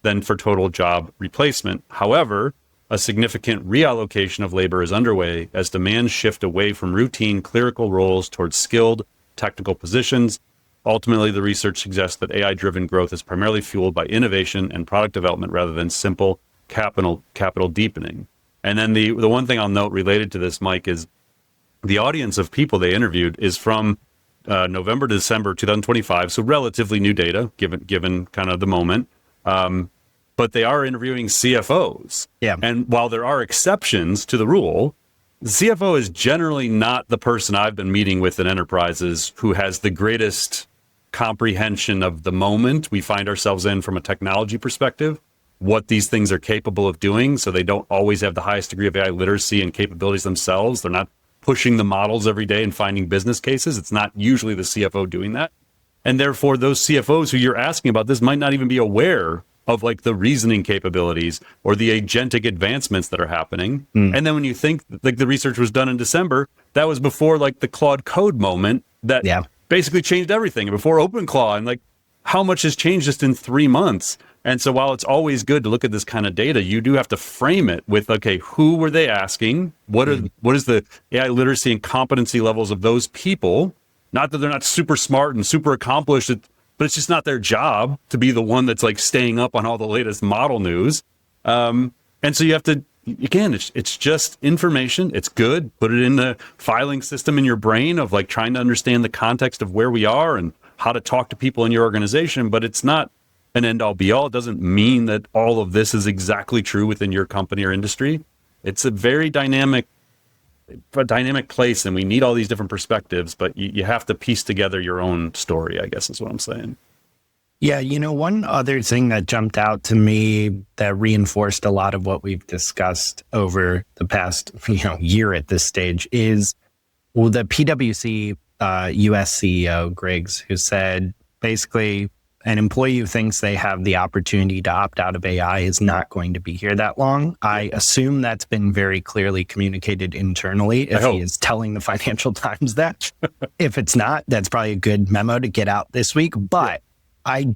than for total job replacement. However, a significant reallocation of labor is underway as demands shift away from routine clerical roles towards skilled technical positions. Ultimately, the research suggests that AI-driven growth is primarily fueled by innovation and product development rather than simple capital deepening. And then the one thing I'll note related to this, Mike, is the audience of people they interviewed is from November to December 2025, so relatively new data given kind of the moment. But they are interviewing CFOs. Yeah. And while there are exceptions to the rule, the CFO is generally not the person I've been meeting with in enterprises who has the greatest comprehension of the moment we find ourselves in from a technology perspective, what these things are capable of doing. So they don't always have the highest degree of AI literacy and capabilities themselves. They're not pushing the models every day and finding business cases. It's not usually the CFO doing that. And therefore, those CFOs who you're asking about this might not even be aware of like the reasoning capabilities or the agentic advancements that are happening. And then when you think like the research was done in December, that was before like the Claude code moment that basically changed everything, and before OpenClaw, and like how much has changed just in 3 months. And so while it's always good to look at this kind of data, you do have to frame it with, okay, who were they asking? What is the AI literacy and competency levels of those people? Not that they're not super smart and super accomplished, but it's just not their job to be the one that's like staying up on all the latest model news. And so you have to, again, it's just information. It's good. Put it in the filing system in your brain of like trying to understand the context of where we are and how to talk to people in your organization, but it's not an end all be all. It doesn't mean that all of this is exactly true within your company or industry. It's a very dynamic place, and we need all these different perspectives, but you have to piece together your own story, I guess is what I'm saying. Yeah, one other thing that jumped out to me that reinforced a lot of what we've discussed over the past year at this stage is the PwC US CEO, Griggs, who said basically an employee who thinks they have the opportunity to opt out of AI is not going to be here that long. I assume that's been very clearly communicated internally if he is telling the Financial Times that. If it's not, that's probably a good memo to get out this week. But I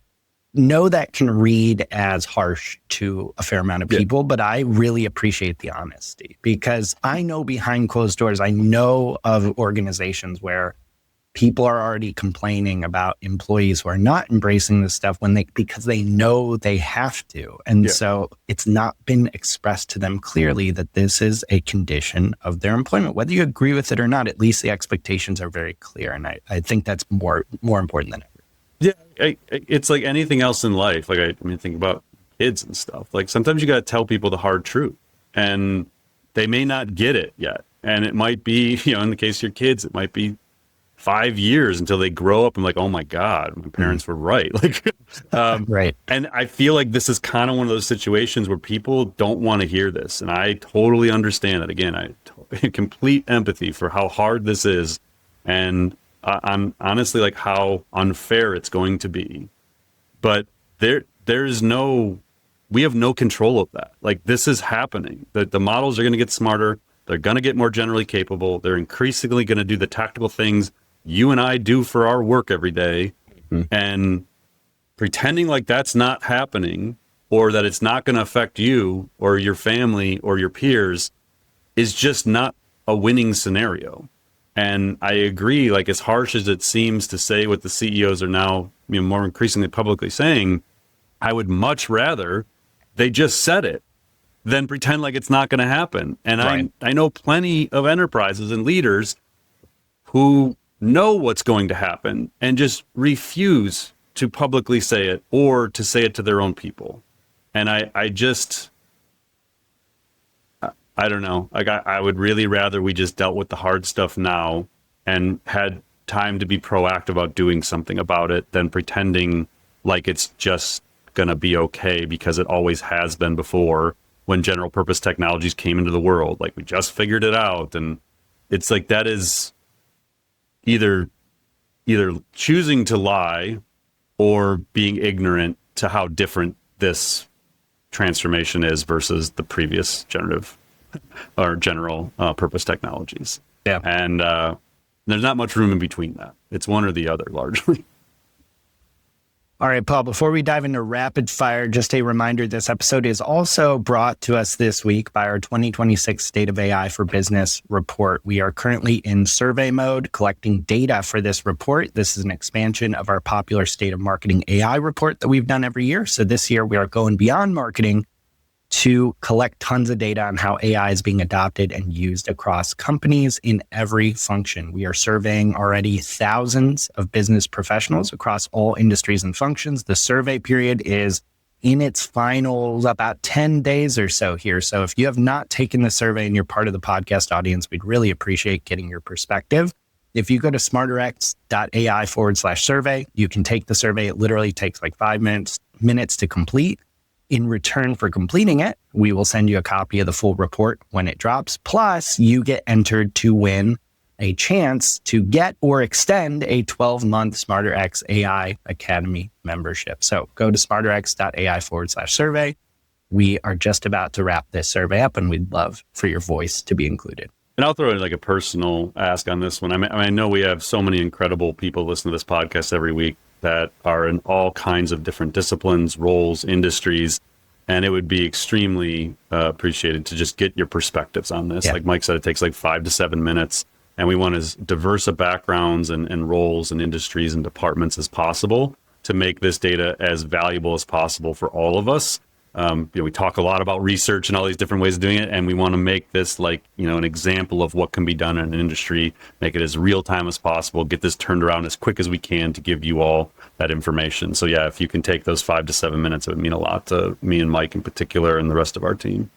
know that can read as harsh to a fair amount of people, but I really appreciate the honesty because I know behind closed doors, I know of organizations where people are already complaining about employees who are not embracing this stuff because they know they have to. And so it's not been expressed to them clearly that this is a condition of their employment. Whether you agree with it or not, at least the expectations are very clear. And I think that's more important than ever. Yeah, it's like anything else in life. Like, I mean, think about kids and stuff. Like sometimes you got to tell people the hard truth, and they may not get it yet. And it might be, in the case of your kids, it might be 5 years until they grow up and like, oh my God, my parents were right. Like, right. And I feel like this is kind of one of those situations where people don't want to hear this. And I totally understand it. Again, I complete empathy for how hard this is. And I'm honestly like how unfair it's going to be. But we have no control of that. Like this is happening. The models are going to get smarter. They're going to get more generally capable. They're increasingly going to do the tactical things you and I do for our work every day. And pretending like that's not happening or that it's not going to affect you or your family or your peers is just not a winning scenario. And I agree, like as harsh as it seems to say what the CEOs are now more increasingly publicly saying, I would much rather they just said it than pretend like it's not going to happen. And right. I know plenty of enterprises and leaders who know what's going to happen and just refuse to publicly say it or to say it to their own people. And I don't know. Like I would really rather we just dealt with the hard stuff now and had time to be proactive about doing something about it than pretending like it's just going to be okay because it always has been before when general purpose technologies came into the world. Like we just figured it out. And it's like that is either choosing to lie or being ignorant to how different this transformation is versus the previous generative or general purpose technologies. Yeah. And there's not much room in between that. It's one or the other largely. All right, Paul, before we dive into rapid fire, just a reminder, this episode is also brought to us this week by our 2026 State of AI for Business report. We are currently in survey mode, collecting data for this report. This is an expansion of our popular State of Marketing AI report that we've done every year. So this year we are going beyond marketing to collect tons of data on how AI is being adopted and used across companies in every function. We are surveying already thousands of business professionals across all industries and functions. The survey period is in its final about 10 days or so here. So if you have not taken the survey and you're part of the podcast audience, we'd really appreciate getting your perspective. If you go to smarterx.ai/survey, you can take the survey. It literally takes like 5 minutes to complete. In return for completing it, we will send you a copy of the full report when it drops. Plus, you get entered to win a chance to get or extend a 12-month SmarterX AI Academy membership. So go to smarterx.ai/survey. We are just about to wrap this survey up, and we'd love for your voice to be included. And I'll throw in like a personal ask on this one. I know we have so many incredible people listen to this podcast every week that are in all kinds of different disciplines, roles, industries, and it would be extremely appreciated to just get your perspectives on this. Yeah. Like Mike said, it takes like 5 to 7 minutes, and we want as diverse of backgrounds and roles and industries and departments as possible to make this data as valuable as possible for all of us. We talk a lot about research and all these different ways of doing it, and we want to make this like, an example of what can be done in an industry, make it as real time as possible, get this turned around as quick as we can to give you all that information. So yeah, if you can take those 5 to 7 minutes, it would mean a lot to me and Mike in particular and the rest of our team.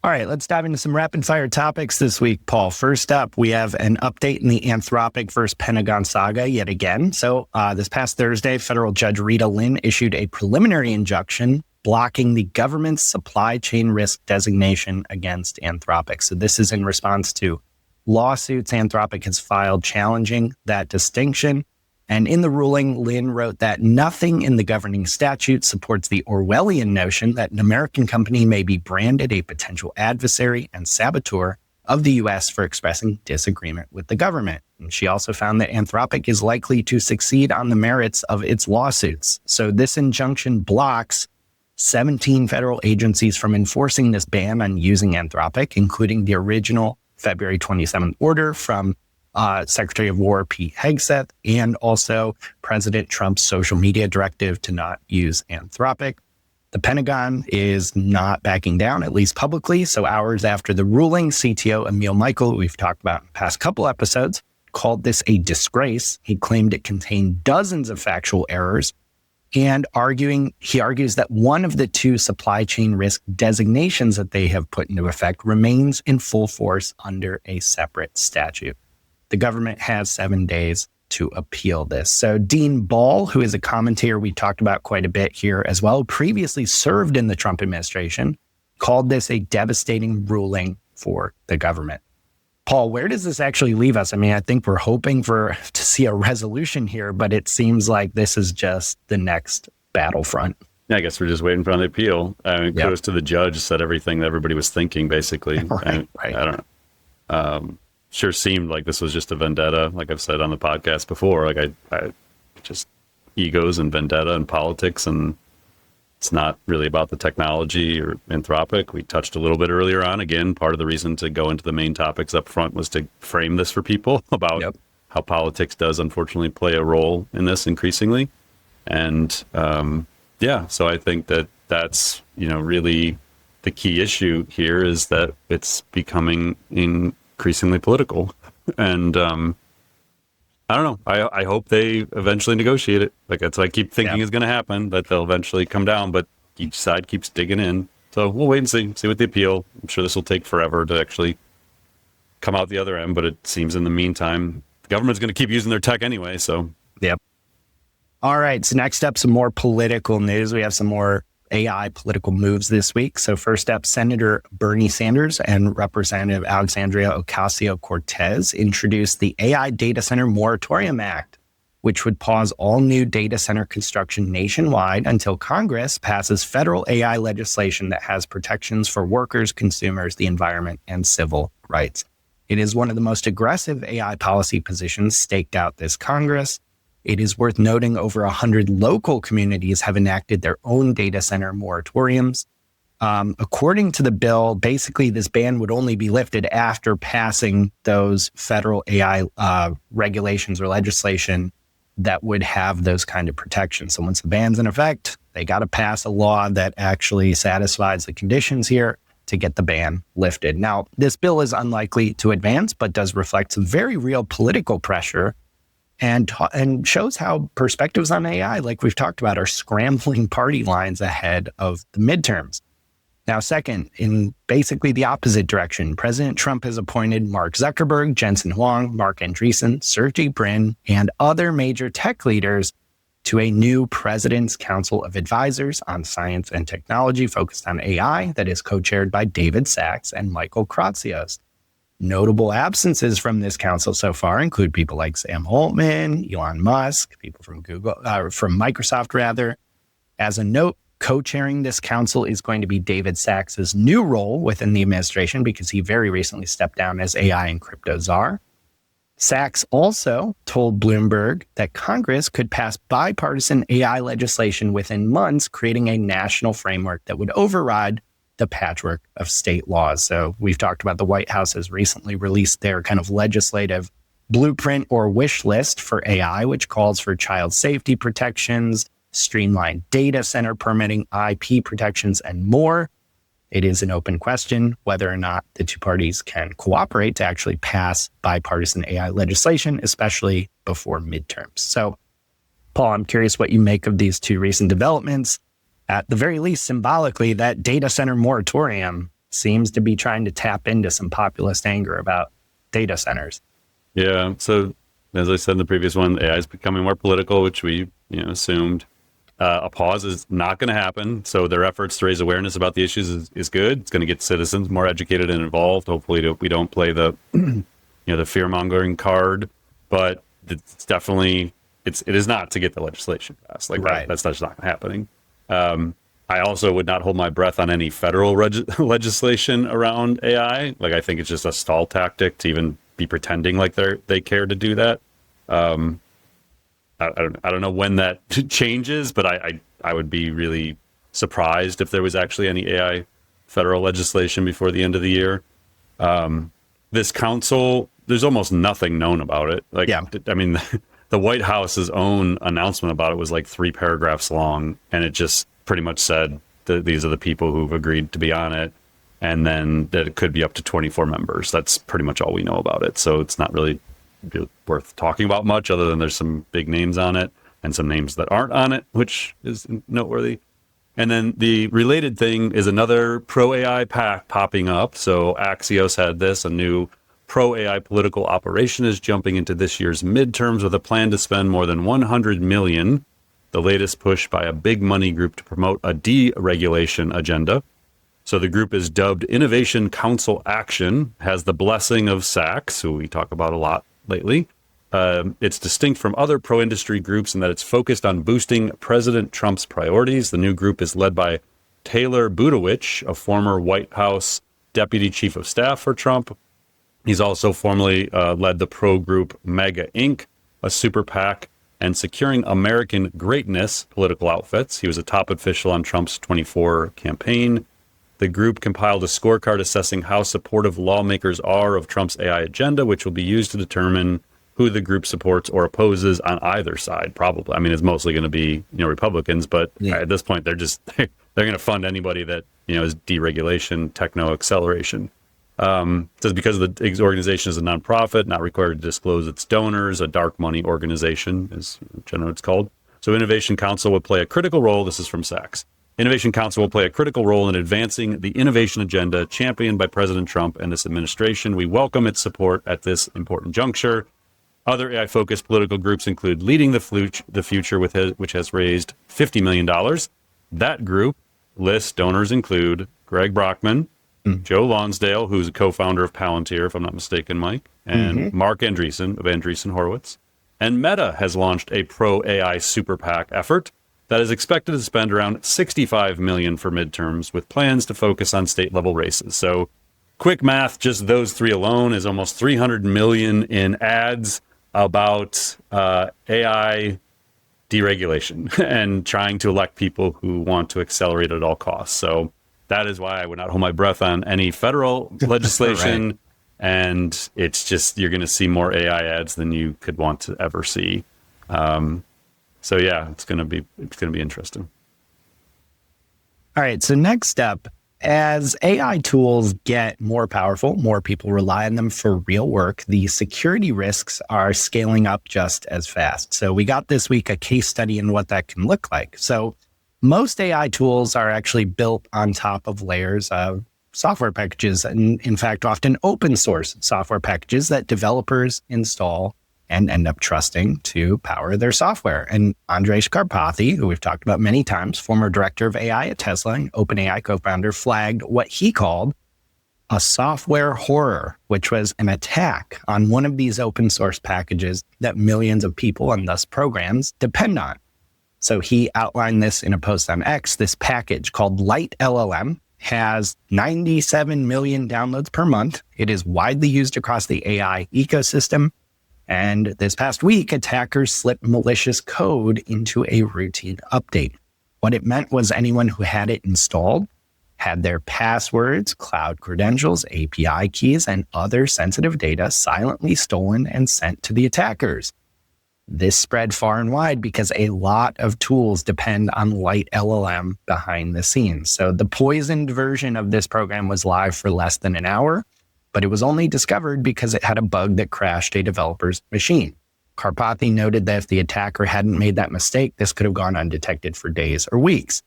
All right, let's dive into some rapid fire topics this week, Paul. First up, we have an update in the Anthropic versus Pentagon saga yet again. So this past Thursday, federal judge Rita Lynn issued a preliminary injunction blocking the government's supply chain risk designation against Anthropic. So this is in response to lawsuits Anthropic has filed challenging that distinction. And in the ruling, Lynn wrote that nothing in the governing statute supports the Orwellian notion that an American company may be branded a potential adversary and saboteur of the U.S. for expressing disagreement with the government. And she also found that Anthropic is likely to succeed on the merits of its lawsuits. So this injunction blocks 17 federal agencies from enforcing this ban on using Anthropic, including the original February 27th order from Secretary of War Pete Hegseth, and also President Trump's social media directive to not use Anthropic. The Pentagon is not backing down, at least publicly. So hours after the ruling, CTO Emil Michael, who we've talked about in the past couple episodes, called this a disgrace. He claimed it contained dozens of factual errors And he argues that one of the two supply chain risk designations that they have put into effect remains in full force under a separate statute. The government has 7 days to appeal this. So Dean Ball, who is a commentator we talked about quite a bit here as well, previously served in the Trump administration, called this a devastating ruling for the government. Paul, where does this actually leave us? I mean, I think we're hoping to see a resolution here, but it seems like this is just the next battlefront. Yeah, I guess we're just waiting for the appeal. Kudos to the judge, said everything that everybody was thinking, basically. Right. I don't know. Sure seemed like this was just a vendetta, like I've said on the podcast before. Like I just egos and vendetta and politics, and it's not really about the technology or Anthropic. We touched a little bit earlier on. Again, part of the reason to go into the main topics up front was to frame this for people about how politics does unfortunately play a role in this increasingly. And so I think that's really the key issue here is that it's becoming increasingly political. And I don't know. I hope they eventually negotiate it. Like that's what I keep thinking is going to happen, that they'll eventually come down, but each side keeps digging in. So we'll wait and see what the appeal. I'm sure this will take forever to actually come out the other end, but it seems in the meantime, the government's going to keep using their tech anyway. So, yep. All right. So next up, some more political news. We have some more AI political moves this week. So first up, Senator Bernie Sanders and Representative Alexandria Ocasio-Cortez introduced the AI Data Center Moratorium Act, which would pause all new data center construction nationwide until Congress passes federal AI legislation that has protections for workers, consumers, the environment, and civil rights. It is one of the most aggressive AI policy positions staked out this Congress. It is worth noting over 100 local communities have enacted their own data center moratoriums. According to the bill, basically this ban would only be lifted after passing those federal AI regulations or legislation that would have those kind of protections. So once the ban's in effect, they got to pass a law that actually satisfies the conditions here to get the ban lifted. Now, this bill is unlikely to advance, but does reflect some very real political pressure and shows how perspectives on AI, like we've talked about, are scrambling party lines ahead of the midterms. Now, second, in basically the opposite direction, President Trump has appointed Mark Zuckerberg, Jensen Huang, Mark Andreessen, Sergey Brin, and other major tech leaders to a new President's Council of Advisors on Science and Technology focused on AI that is co-chaired by David Sachs and Michael Kratsios. Notable absences from this council so far include people like Sam Altman, Elon Musk, people from from Microsoft rather. As a note, co-chairing this council is going to be David Sachs's new role within the administration because he very recently stepped down as AI and crypto czar. Sachs also told Bloomberg that Congress could pass bipartisan AI legislation within months, creating a national framework that would override the patchwork of state laws. So we've talked about the White House has recently released their kind of legislative blueprint or wish list for AI, which calls for child safety protections, streamlined data center permitting, IP protections, and more. It is an open question whether or not the two parties can cooperate to actually pass bipartisan AI legislation, especially before midterms. So, Paul, I'm curious what you make of these two recent developments. At the very least, symbolically, that data center moratorium seems to be trying to tap into some populist anger about data centers. Yeah. So, as I said in the previous one, AI is becoming more political, which we assumed. A pause is not going to happen. So their efforts to raise awareness about the issues is good. It's going to get citizens more educated and involved. Hopefully we don't play the the fear mongering card, but it's definitely it is not to get the legislation passed. Like right. That's not happening. I also would not hold my breath on any federal legislation around AI. Like I think it's just a stall tactic to even be pretending like they care to do that. I don't know when that changes, but I would be really surprised if there was actually any AI federal legislation before the end of the year. This council, there's almost nothing known about it. Like, yeah. I mean, the White House's own announcement about it was like 3 paragraphs long, and it just pretty much said that these are the people who've agreed to be on it, and then that it could be up to 24 members. That's pretty much all we know about it. So it's not really worth talking about much other than there's some big names on it. and some names that aren't on it, which is noteworthy. And then the related thing is another pro-AI pack popping up. So Axios had this, a new pro-AI political operation is jumping into this year's midterms with a plan to spend more than $100 million, the latest push by a big money group to promote a deregulation agenda. So the group is dubbed Innovation Council Action, has the blessing of Sachs, who we talk about a lot lately. It's distinct from other pro-industry groups in that it's focused on boosting President Trump's priorities. The new group is led by Taylor Budowich, a former White House deputy chief of staff for Trump. He's also formerly led the pro-group MAGA Inc., a super PAC, and Securing American Greatness political outfits. He was a top official on Trump's 24 campaign. The group compiled a scorecard assessing how supportive lawmakers are of Trump's AI agenda, which will be used to determine who the group supports or opposes on either side, probably. I mean, it's mostly going to be, Republicans, but at this point, they're going to fund anybody that, is deregulation, techno acceleration. Says because the organization is a nonprofit, not required to disclose its donors, a dark money organization is generally it's called. So Innovation Council will play a critical role. This is from Sachs. Innovation Council will play a critical role in advancing the innovation agenda championed by President Trump and this administration. We welcome its support at this important juncture. Other AI-focused political groups include Leading the Future, which has raised $50 million. That group lists donors include Greg Brockman, Joe Lonsdale, who's a co-founder of Palantir, if I'm not mistaken, Mike, and Mark Andreessen of Andreessen Horowitz. And Meta has launched a pro-AI super PAC effort that is expected to spend around $65 million for midterms, with plans to focus on state-level races. So quick math, just those three alone is almost $300 million in ads about AI deregulation and trying to elect people who want to accelerate at all costs. So that is why I would not hold my breath on any federal legislation. Right. And it's just, you're going to see more AI ads than you could want to ever see. So yeah, it's going to be interesting. All right. So next up, as AI tools get more powerful, more people rely on them for real work, the security risks are scaling up just as fast. So we got this week a case study in what that can look like. So most AI tools are actually built on top of layers of software packages, and in fact, often open source software packages that developers install and end up trusting to power their software. And Andrej Karpathy, who we've talked about many times, former director of AI at Tesla and OpenAI co-founder, flagged what he called a software horror, which was an attack on one of these open source packages that millions of people and thus programs depend on. So he outlined this in a post on X. This package called Light LLM has 97 million downloads per month. It is widely used across the AI ecosystem. And this past week, attackers slipped malicious code into a routine update. What it meant was anyone who had it installed had their passwords, cloud credentials, API keys, and other sensitive data silently stolen and sent to the attackers. This spread far and wide because a lot of tools depend on Light LLM behind the scenes. So the poisoned version of this program was live for less than an hour, but it was only discovered because it had a bug that crashed a developer's machine. Karpathy noted that if the attacker hadn't made that mistake, this could have gone undetected for days or weeks.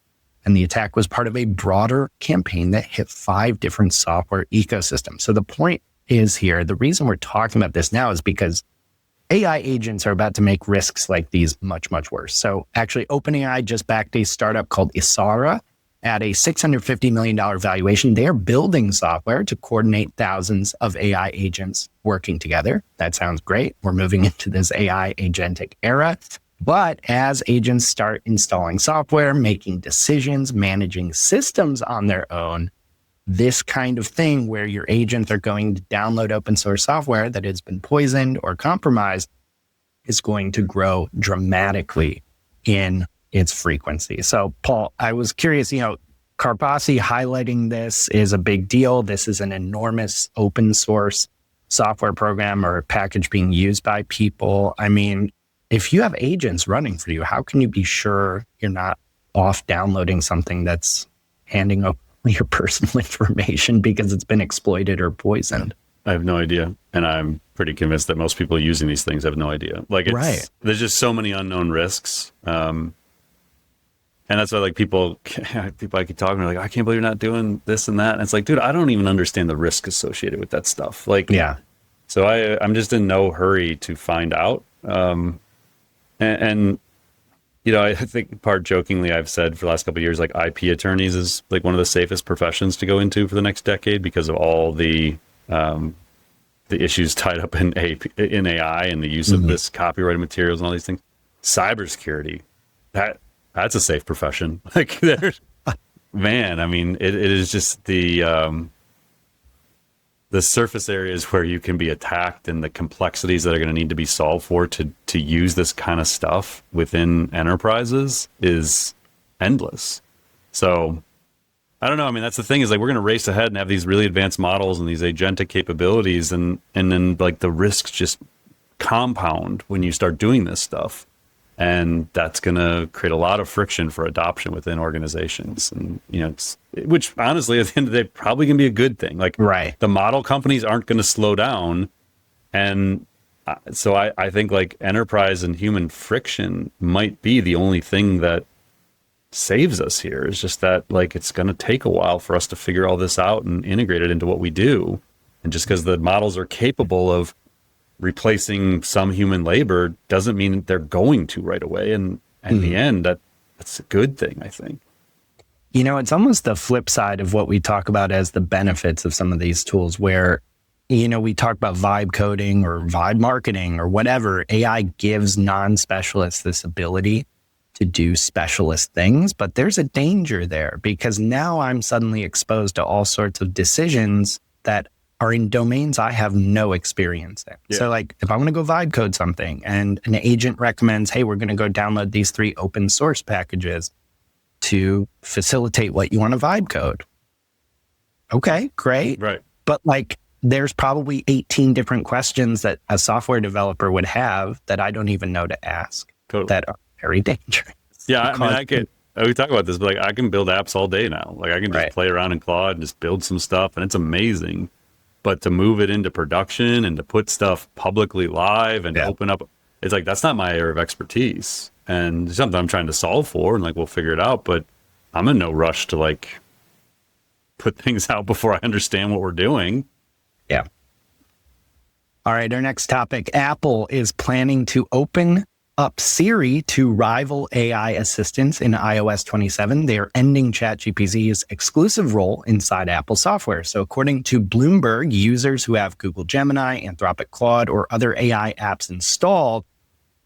And the attack was part of a broader campaign that hit 5 different software ecosystems. So the point is here, the reason we're talking about this now is because AI agents are about to make risks like these much, much worse. So actually, OpenAI just backed a startup called Isara at a $650 million valuation. They are building software to coordinate thousands of AI agents working together. That sounds great. We're moving into this AI agentic era. But as agents start installing software, making decisions, managing systems on their own, this kind of thing where your agents are going to download open source software that has been poisoned or compromised is going to grow dramatically in its frequency. So, Paul, I was curious, Karpathy highlighting this is a big deal. This is an enormous open source software program or package being used by people. I mean, if you have agents running for you, how can you be sure you're not off downloading something that's handing over your personal information because it's been exploited or poisoned? I have no idea. And I'm pretty convinced that most people using these things have no idea. Like, there's just so many unknown risks. And that's why, like, people I keep talking, like, I can't believe you're not doing this and that. And it's like, dude, I don't even understand the risk associated with that stuff. Like, so I'm just in no hurry to find out. And you know, I think part jokingly I've said for the last couple of years, like, IP attorneys is like one of the safest professions to go into for the next decade because of all the issues tied up in AI and the use of this copyrighted materials and all these things. Cybersecurity, that's a safe profession. Like, there's, man, I mean, it is just the surface areas where you can be attacked and the complexities that are going to need to be solved for to use this kind of stuff within enterprises is endless. So I don't know. I mean, that's the thing, is like, we're going to race ahead and have these really advanced models and these agentic capabilities. And then, like, the risks just compound when you start doing this stuff. And that's going to create a lot of friction for adoption within organizations. And, you know, which honestly, at the end of the day, probably can be a good thing. Like, the model companies aren't going to slow down. And so I think, like, enterprise and human friction might be the only thing that saves us here. Is just that, like, it's going to take a while for us to figure all this out and integrate it into what we do. And just because the models are capable of replacing some human labor doesn't mean they're going to right away. And in the end, that's a good thing, I think. You know, it's almost the flip side of what we talk about as the benefits of some of these tools, where, you know, we talk about vibe coding or vibe marketing or whatever. AI gives non-specialists this ability to do specialist things, but there's a danger there, because now I'm suddenly exposed to all sorts of decisions that are in domains I have no experience in. Yeah. So, like, if I want to go vibe code something and an agent recommends, hey, we're going to go download these 3 open source packages to facilitate what you want to vibe code. Okay, great. Right. But, like, there's probably 18 different questions that a software developer would have that I don't even know to ask. Totally. That are very dangerous. Yeah, I mean, we talk about this, but, like, I can build apps all day now. Like, I can just play around in Claude and just build some stuff, and it's amazing. But to move it into production and to put stuff publicly live and open up, it's like, that's not my area of expertise. And something I'm trying to solve for, and, like, we'll figure it out. But I'm in no rush to, like, put things out before I understand what we're doing. Yeah. All right, our next topic. Apple is planning to open up Siri to rival AI assistants in iOS 27. They are ending ChatGPT's exclusive role inside Apple software. So according to Bloomberg, users who have Google Gemini, Anthropic Claude, or other AI apps installed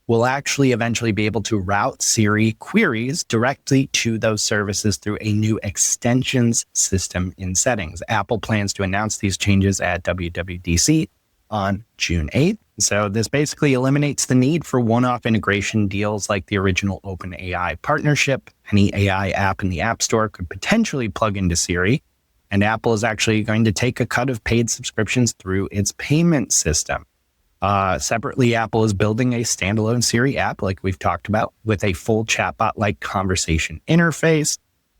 will actually eventually be able to route Siri queries directly to those services through a new extensions system in settings. Apple plans to announce these changes at WWDC on June 8th. So this basically eliminates the need for one-off integration deals like the original OpenAI partnership. Any AI app in the App Store could potentially plug into Siri, and Apple is actually going to take a cut of paid subscriptions through its payment system. Separately, Apple is building a standalone Siri app, like we've talked about, with a full chatbot-like conversation interface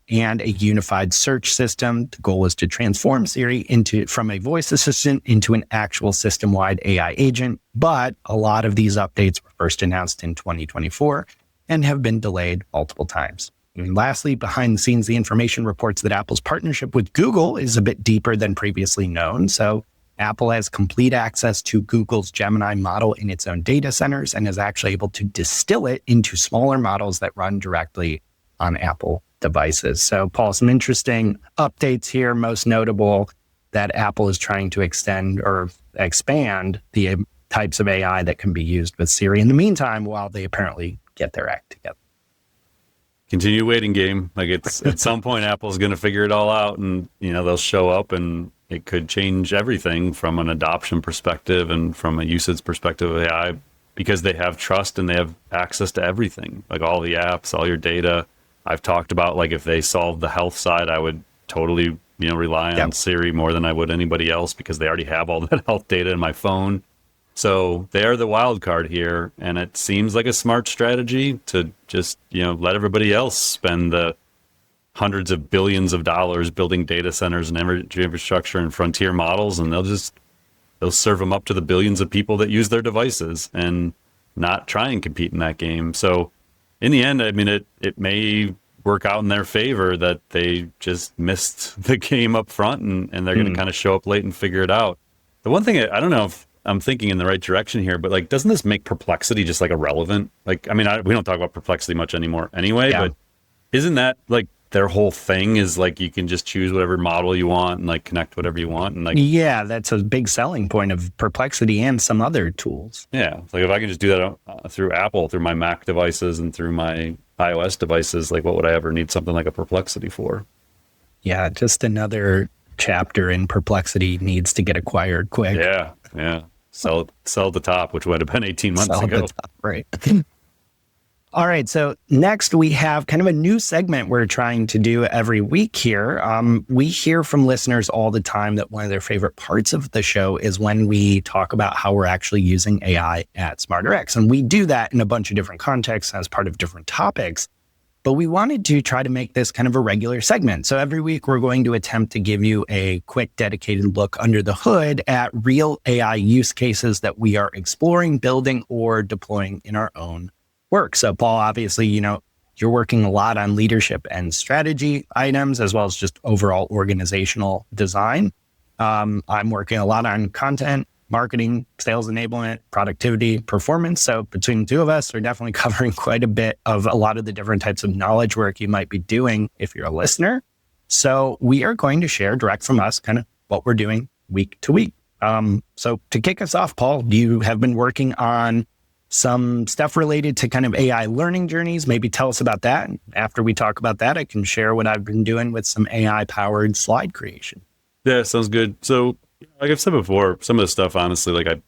and a unified search system. The goal is to transform Siri from a voice assistant into an actual system-wide AI agent. But a lot of these updates were first announced in 2024 and have been delayed multiple times. And lastly, behind the scenes, the information reports that Apple's partnership with Google is a bit deeper than previously known. So Apple has complete access to Google's Gemini model in its own data centers and is actually able to distill it into smaller models that run directly on Apple devices. So, Paul, some interesting updates here. Most notable that Apple is trying to extend or expand the types of AI that can be used with Siri in the meantime, while they apparently get their act together. Continue waiting game. Like, it's at some point Apple's going to figure it all out, and, you know, they'll show up, and it could change everything from an adoption perspective and from a usage perspective of AI, because they have trust and they have access to everything, like all the apps, all your data. I've talked about, like, if they solved the health side, I would totally, you know, rely on Siri more than I would anybody else, because they already have all that health data in my phone. So they are the wild card here, and it seems like a smart strategy to just, you know, let everybody else spend the hundreds of billions of dollars building data centers and energy infrastructure and frontier models, and they'll they'll serve them up to the billions of people that use their devices and not try and compete in that game. So in the end, I mean, it may work out in their favor that they just missed the game up front and they're going to kind of show up late and figure it out. The one thing, I don't know if I'm thinking in the right direction here, but like, doesn't this make Perplexity just like irrelevant? Like, I mean, we don't talk about Perplexity much anymore anyway, but isn't that like their whole thing is like, you can just choose whatever model you want and like connect whatever you want. And like, yeah, that's a big selling point of Perplexity and some other tools. Yeah. Like if I can just do that through Apple, through my Mac devices and through my iOS devices, like what would I ever need something like a Perplexity for? Yeah. Just another chapter in Perplexity needs to get acquired quick. Yeah. Yeah. Sell at the top, which would have been 18 months ago. At the top, right. All right. So next we have kind of a new segment we're trying to do every week here. We hear from listeners all the time that one of their favorite parts of the show is when we talk about how we're actually using AI at SmarterX. And we do that in a bunch of different contexts as part of different topics. But we wanted to try to make this kind of a regular segment. So every week we're going to attempt to give you a quick dedicated look under the hood at real AI use cases that we are exploring, building, or deploying in our own work. So Paul, obviously, you're working a lot on leadership and strategy items, as well as just overall organizational design. I'm working a lot on content, marketing, sales enablement, productivity, performance. So between the two of us, we're definitely covering quite a bit of a lot of the different types of knowledge work you might be doing if you're a listener. So we are going to share direct from us kind of what we're doing week to week. So to kick us off, Paul, you have been working on some stuff related to kind of AI learning journeys. Maybe tell us about that. And after we talk about that, I can share what I've been doing with some AI-powered slide creation. Yeah, sounds good. So like I've said before, some of the stuff, honestly, like I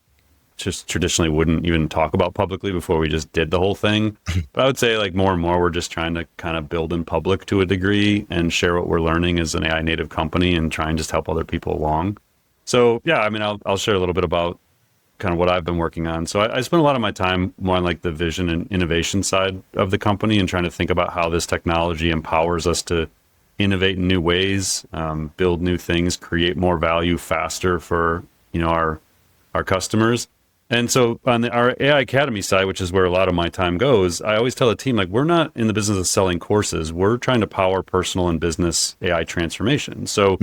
just traditionally wouldn't even talk about publicly before we just did the whole thing. But I would say like more and more, we're just trying to kind of build in public to a degree and share what we're learning as an AI native company and try and just help other people along. So yeah, I mean, I'll share a little bit about kind of what I've been working on. So I spent a lot of my time more on like the vision and innovation side of the company and trying to think about how this technology empowers us to innovate in new ways, build new things, create more value faster for our customers. And so on our AI Academy side, which is where a lot of my time goes, I always tell the team, like, we're not in the business of selling courses. We're trying to power personal and business AI transformation. So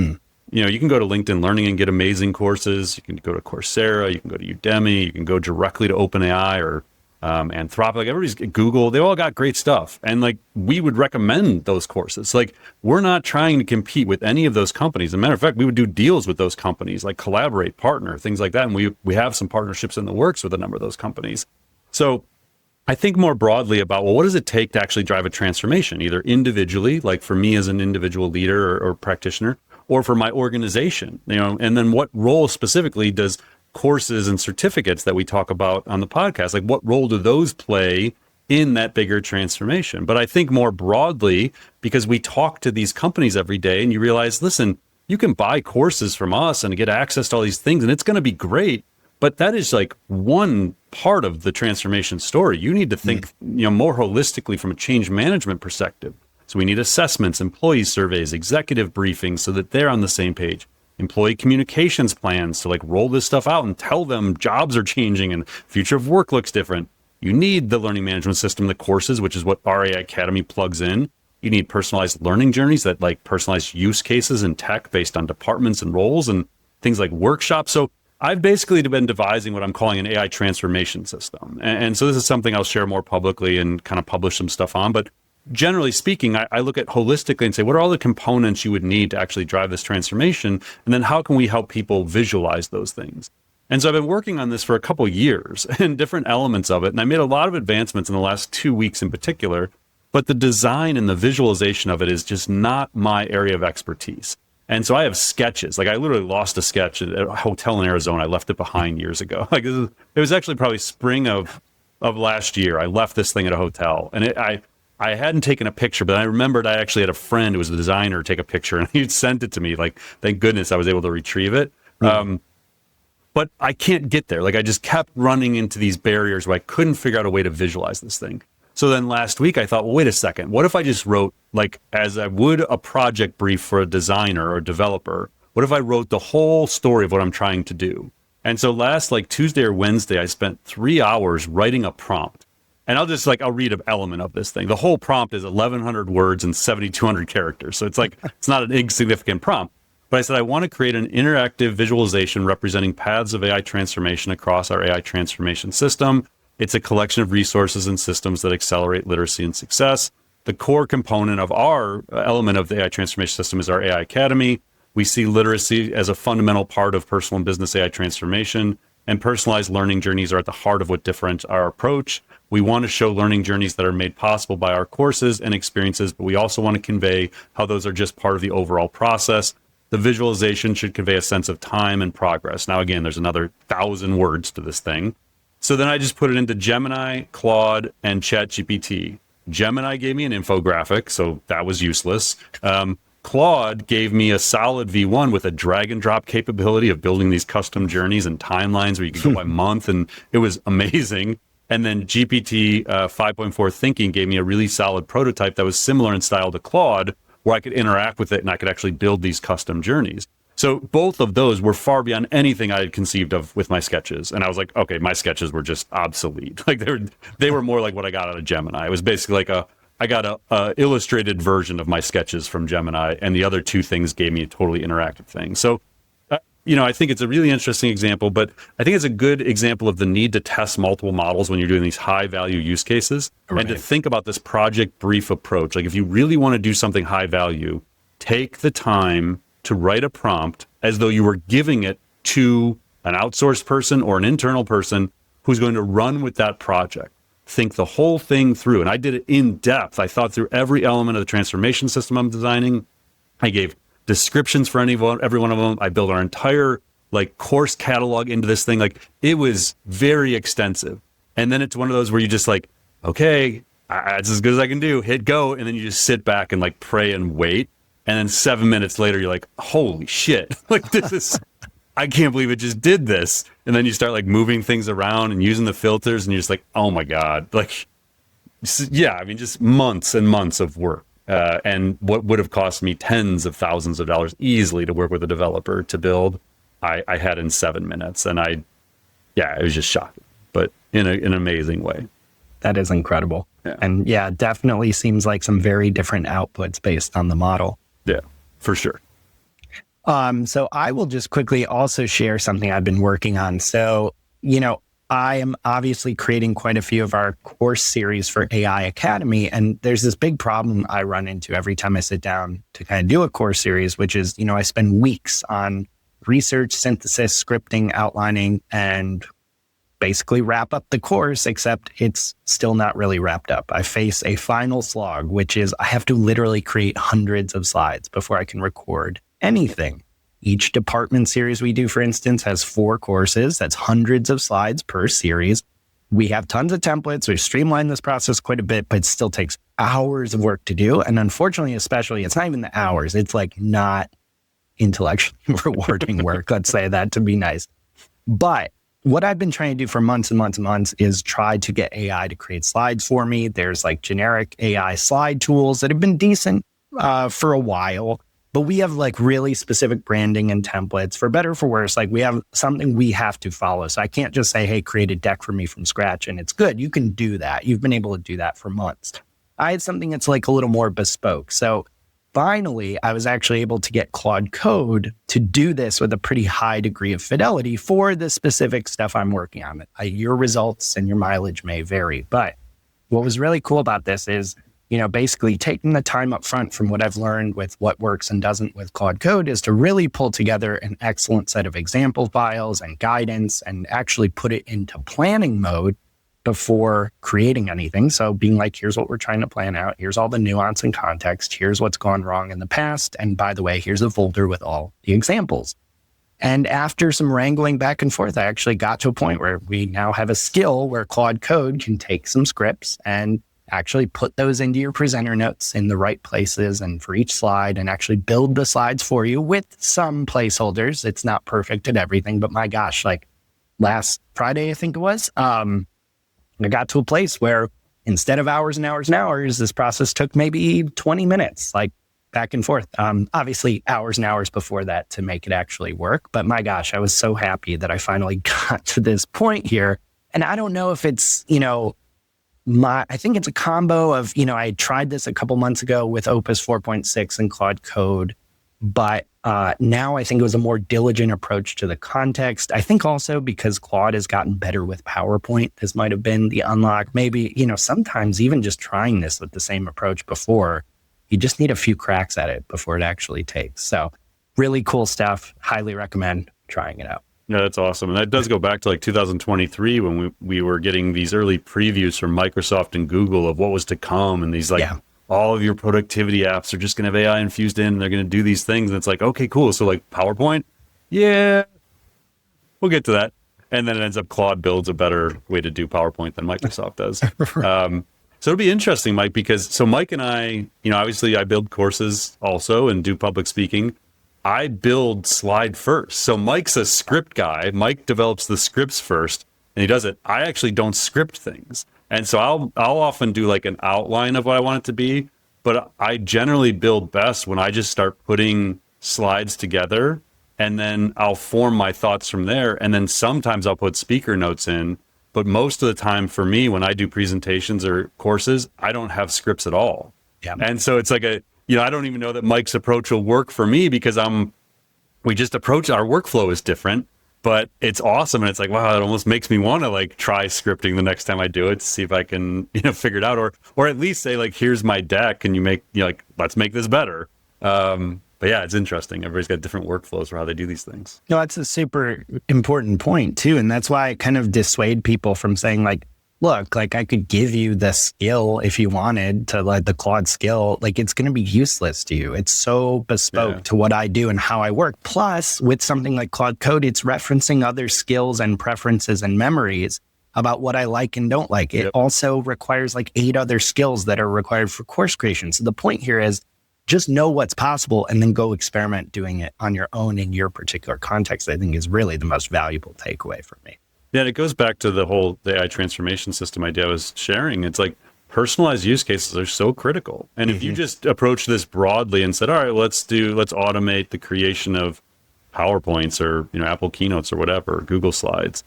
you can go to LinkedIn Learning and get amazing courses. You can go to Coursera, you can go to Udemy, you can go directly to OpenAI or Anthropic. Like everybody's Google, they all got great stuff. And like, we would recommend those courses. Like, we're not trying to compete with any of those companies. As a matter of fact, we would do deals with those companies, like collaborate, partner, things like that. And we have some partnerships in the works with a number of those companies. So I think more broadly about, well, what does it take to actually drive a transformation, either individually, like for me as an individual leader or practitioner, or for my organization, and then what role specifically does courses and certificates that we talk about on the podcast, like what role do those play in that bigger transformation? But I think more broadly, because we talk to these companies every day and you realize, listen, you can buy courses from us and get access to all these things and it's going to be great. But that is like one part of the transformation story. You need to think more holistically from a change management perspective. So we need assessments, employee surveys, executive briefings so that they're on the same page. Employee communications plans to like roll this stuff out and tell them jobs are changing and future of work looks different. You need the learning management system, the courses, which is what our AI Academy plugs in. You need personalized learning journeys that like personalized use cases in tech based on departments and roles and things like workshops. So I've basically been devising what I'm calling an AI transformation system. And so this is something I'll share more publicly and kind of publish some stuff on. But generally speaking, I look at holistically and say, what are all the components you would need to actually drive this transformation? And then how can we help people visualize those things? And so I've been working on this for a couple of years and different elements of it. And I made a lot of advancements in the last 2 weeks in particular, but the design and the visualization of it is just not my area of expertise. And so I have sketches. Like I literally lost a sketch at a hotel in Arizona. I left it behind years ago. Like it was actually probably spring of last year. I left this thing at a hotel and I hadn't taken a picture, but I remembered I actually had a friend who was a designer take a picture and he'd sent it to me. Like, thank goodness I was able to retrieve it. But I can't get there. Like I just kept running into these barriers where I couldn't figure out a way to visualize this thing. So then last week I thought, well, wait a second. What if I just wrote like as I would a project brief for a designer or developer? What if I wrote the whole story of what I'm trying to do? And so last like Tuesday or Wednesday, I spent 3 hours writing a prompt. And I'll read an element of this thing. The whole prompt is 1,100 words and 7,200 characters. So it's like, it's not an insignificant prompt. But I said, I want to create an interactive visualization representing paths of AI transformation across our AI transformation system. It's a collection of resources and systems that accelerate literacy and success. The core component of our element of the AI transformation system is our AI Academy. We see literacy as a fundamental part of personal and business AI transformation, and personalized learning journeys are at the heart of what differentiates our approach. We want to show learning journeys that are made possible by our courses and experiences, but we also want to convey how those are just part of the overall process. The visualization should convey a sense of time and progress. Now, again, there's another 1,000 words to this thing. So then I just put it into Gemini, Claude, and ChatGPT. Gemini gave me an infographic, so that was useless. Claude gave me a solid V1 with a drag and drop capability of building these custom journeys and timelines where you could go by month, and it was amazing. And then GPT 5.4 Thinking gave me a really solid prototype that was similar in style to Claude, where I could interact with it and I could actually build these custom journeys. So both of those were far beyond anything I had conceived of with my sketches. And I was like, okay, my sketches were just obsolete. Like they were more like what I got out of Gemini. It was basically like I got a illustrated version of my sketches from Gemini, and the other two things gave me a totally interactive thing. So, I think it's a really interesting example, but I think it's a good example of the need to test multiple models when you're doing these high value use cases, right, and to think about this project brief approach. Like if you really want to do something high value, take the time to write a prompt as though you were giving it to an outsourced person or an internal person who's going to run with that project. Think the whole thing through. And I did it in depth. I thought through every element of the transformation system I'm designing. I gave descriptions for every one of them. I built our entire course catalog into this thing. Like it was very extensive. And then it's one of those where you just okay, that's as good as I can do, hit go. And then you just sit back and pray and wait. And then 7 minutes later, you're like, holy shit, this is, I can't believe it just did this. And then you start moving things around and using the filters and you're just like, oh my God. Just months and months of work. And what would have cost me tens of thousands of dollars easily to work with a developer to build, I had in 7 minutes. And it was just shocking, but in an amazing way. That is incredible. Yeah. And definitely seems like some very different outputs based on the model. Yeah, for sure. So I will just quickly also share something I've been working on. So, I am obviously creating quite a few of our course series for AI Academy. And there's this big problem I run into every time I sit down to kind of do a course series, which is, I spend weeks on research, synthesis, scripting, outlining, and basically wrap up the course, except it's still not really wrapped up. I face a final slog, which is I have to literally create hundreds of slides before I can record anything. Each department series we do, for instance, has 4 courses. That's hundreds of slides per series. We have tons of templates. We've streamlined this process quite a bit, but it still takes hours of work to do. And unfortunately, especially, it's not even the hours. It's not intellectually rewarding work. Let's say that to be nice. But what I've been trying to do for months and months and months is try to get AI to create slides for me. There's generic AI slide tools that have been decent for a while, but we have really specific branding and templates. For better or for worse, we have something we have to follow. So I can't just say, hey, create a deck for me from scratch and it's good. You can do that. You've been able to do that for months. I had something that's a little more bespoke. So finally, I was actually able to get Claude Code to do this with a pretty high degree of fidelity for the specific stuff I'm working on. Your results and your mileage may vary, but what was really cool about this is, basically taking the time up front from what I've learned with what works and doesn't with Claude Code is to really pull together an excellent set of example files and guidance and actually put it into planning mode before creating anything. So being here's what we're trying to plan out. Here's all the nuance and context. Here's what's gone wrong in the past. And by the way, here's a folder with all the examples. And after some wrangling back and forth, I actually got to a point where we now have a skill where Claude Code can take some scripts and actually put those into your presenter notes in the right places and for each slide and actually build the slides for you with some placeholders. It's not perfect at everything, but my gosh, last Friday, I think it was, I got to a place where instead of hours and hours and hours, this process took maybe 20 minutes. back and forth. Obviously hours and hours before that to make it actually work. But my gosh, I was so happy that I finally got to this point here. And I don't know if it's, I think it's a combo of, I tried this a couple months ago with Opus 4.6 and Claude Code, but now I think it was a more diligent approach to the context. I think also because Claude has gotten better with PowerPoint, this might have been the unlock. Maybe, sometimes even just trying this with the same approach before, you just need a few cracks at it before it actually takes. So really cool stuff. Highly recommend trying it out. Yeah, that's awesome. And that does go back to like 2023 when we were getting these early previews from Microsoft and Google of what was to come. And these all of your productivity apps are just going to have AI infused in and they're going to do these things. And it's like, okay, cool. So like PowerPoint, yeah, we'll get to that. And then it ends up Claude builds a better way to do PowerPoint than Microsoft does. So it'll be interesting, Mike, because Mike and I, obviously I build courses also and do public speaking. I build slide first. So Mike's a script guy. Mike develops the scripts first and he does it. I actually don't script things. And so I'll often do like an outline of what I want it to be, but I generally build best when I just start putting slides together and then I'll form my thoughts from there. And then sometimes I'll put speaker notes in, but most of the time for me, when I do presentations or courses, I don't have scripts at all. Yeah. And so it's like I don't even know that Mike's approach will work for me because we just approach, our workflow is different, but it's awesome. And it's like, wow, it almost makes me want to like try scripting the next time I do it to see if I can, figure it out or at least say like, here's my deck and you make, let's make this better. But yeah, it's interesting. Everybody's got different workflows for how they do these things. No, that's a super important point too. And that's why I kind of dissuade people from saying like, look, like I could give you the skill if you wanted to, like the Claude skill, like it's going to be useless to you. It's so bespoke to what I do and how I work. Plus with something like Claude Code, it's referencing other skills and preferences and memories about what I like and don't like. It also requires like 8 other skills that are required for course creation. So the point here is just know what's possible and then go experiment doing it on your own in your particular context, I think is really the most valuable takeaway for me. Yeah, and it goes back to the whole AI transformation system idea I was sharing. It's like personalized use cases are so critical. And if you just approach this broadly and said, all right, let's automate the creation of PowerPoints or, Apple Keynotes or whatever, Google Slides,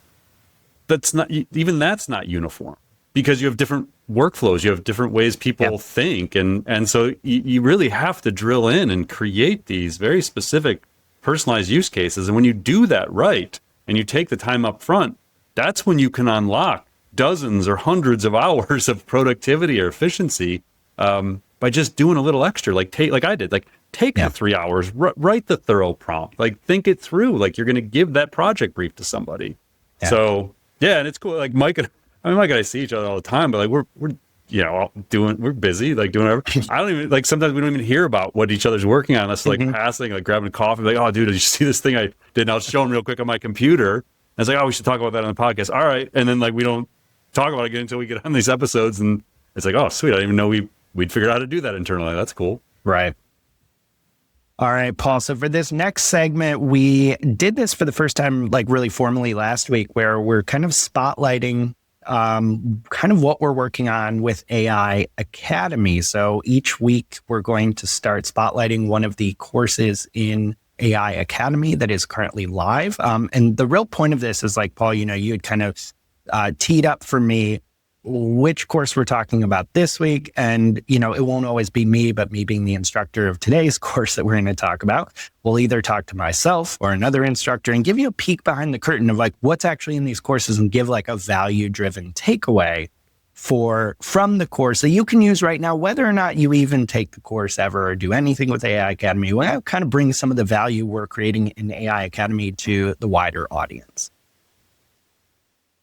that's not uniform because you have different workflows, you have different ways people think. And so you really have to drill in and create these very specific personalized use cases. And when you do that right, and you take the time up front, that's when you can unlock dozens or hundreds of hours of productivity or efficiency by just doing a little extra, like I did. Like take the 3 hours, write the thorough prompt, like think it through, like you're going to give that project brief to somebody. Yeah. So and it's cool. Like Mike and I see each other all the time, but like we're busy, like doing whatever. I don't even like sometimes we don't even hear about what each other's working on unless like passing, like grabbing a coffee, like, oh dude, did you see this thing I did? And I'll show him real quick on my computer. I was like, oh, we should talk about that on the podcast. All right. And then like, we don't talk about it again until we get on these episodes. And it's like, oh, sweet. I didn't even know we'd figured out how to do that internally. That's cool. Right. All right, Paul. So for this next segment, we did this for the first time, like really formally last week, where we're kind of spotlighting kind of what we're working on with AI Academy. So each week we're going to start spotlighting one of the courses in AI Academy that is currently live. And the real point of this is like, Paul, you had kind of teed up for me which course we're talking about this week. And, it won't always be me, but me being the instructor of today's course that we're going to talk about, we'll either talk to myself or another instructor and give you a peek behind the curtain of like what's actually in these courses and give like a value-driven takeaway from the course that you can use right now, whether or not you even take the course ever or do anything with AI Academy. We'll kind of bring some of the value we're creating in AI Academy to the wider audience.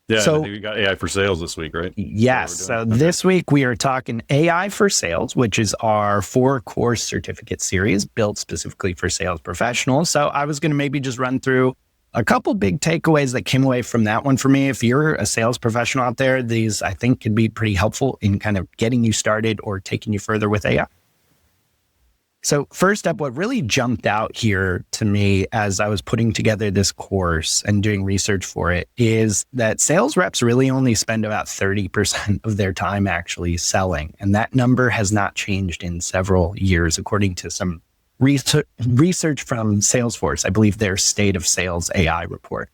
Yeah, so, I think we got AI for Sales this week, right? Yes. So this week we are talking AI for Sales, which is our 4-course certificate series built specifically for sales professionals. So I was going to maybe just run through a couple big takeaways that came away from that one for me. If you're a sales professional out there, these I think could be pretty helpful in kind of getting you started or taking you further with AI. So first up, what really jumped out here to me as I was putting together this course and doing research for it is that sales reps really only spend about 30% of their time actually selling. And that number has not changed in several years, according to some research from Salesforce, I believe their State of Sales AI report.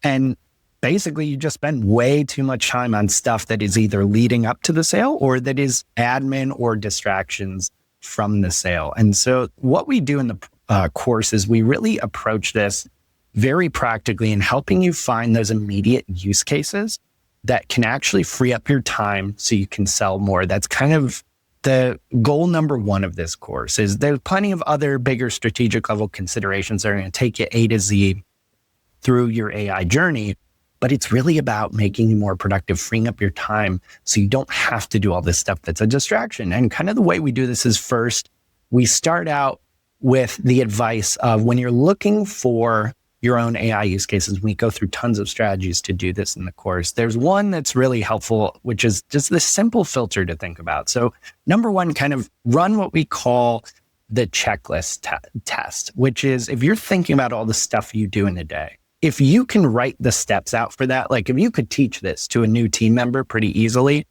And basically, you just spend way too much time on stuff that is either leading up to the sale or that is admin or distractions from the sale. And so what we do in the course is we really approach this very practically in helping you find those immediate use cases that can actually free up your time so you can sell more. That's kind of the goal number one of this course. Is there's plenty of other bigger strategic level considerations that are going to take you A to Z through your AI journey. But it's really about making you more productive, freeing up your time so you don't have to do all this stuff that's a distraction. And kind of the way we do this is first, we start out with the advice of when you're looking for your own AI use cases, we go through tons of strategies to do this in the course. There's one that's really helpful, which is just this simple filter to think about. So number one, kind of run what we call the checklist test, which is if you're thinking about all the stuff you do in a day, if you can write the steps out for that, like if you could teach this to a new team member pretty easily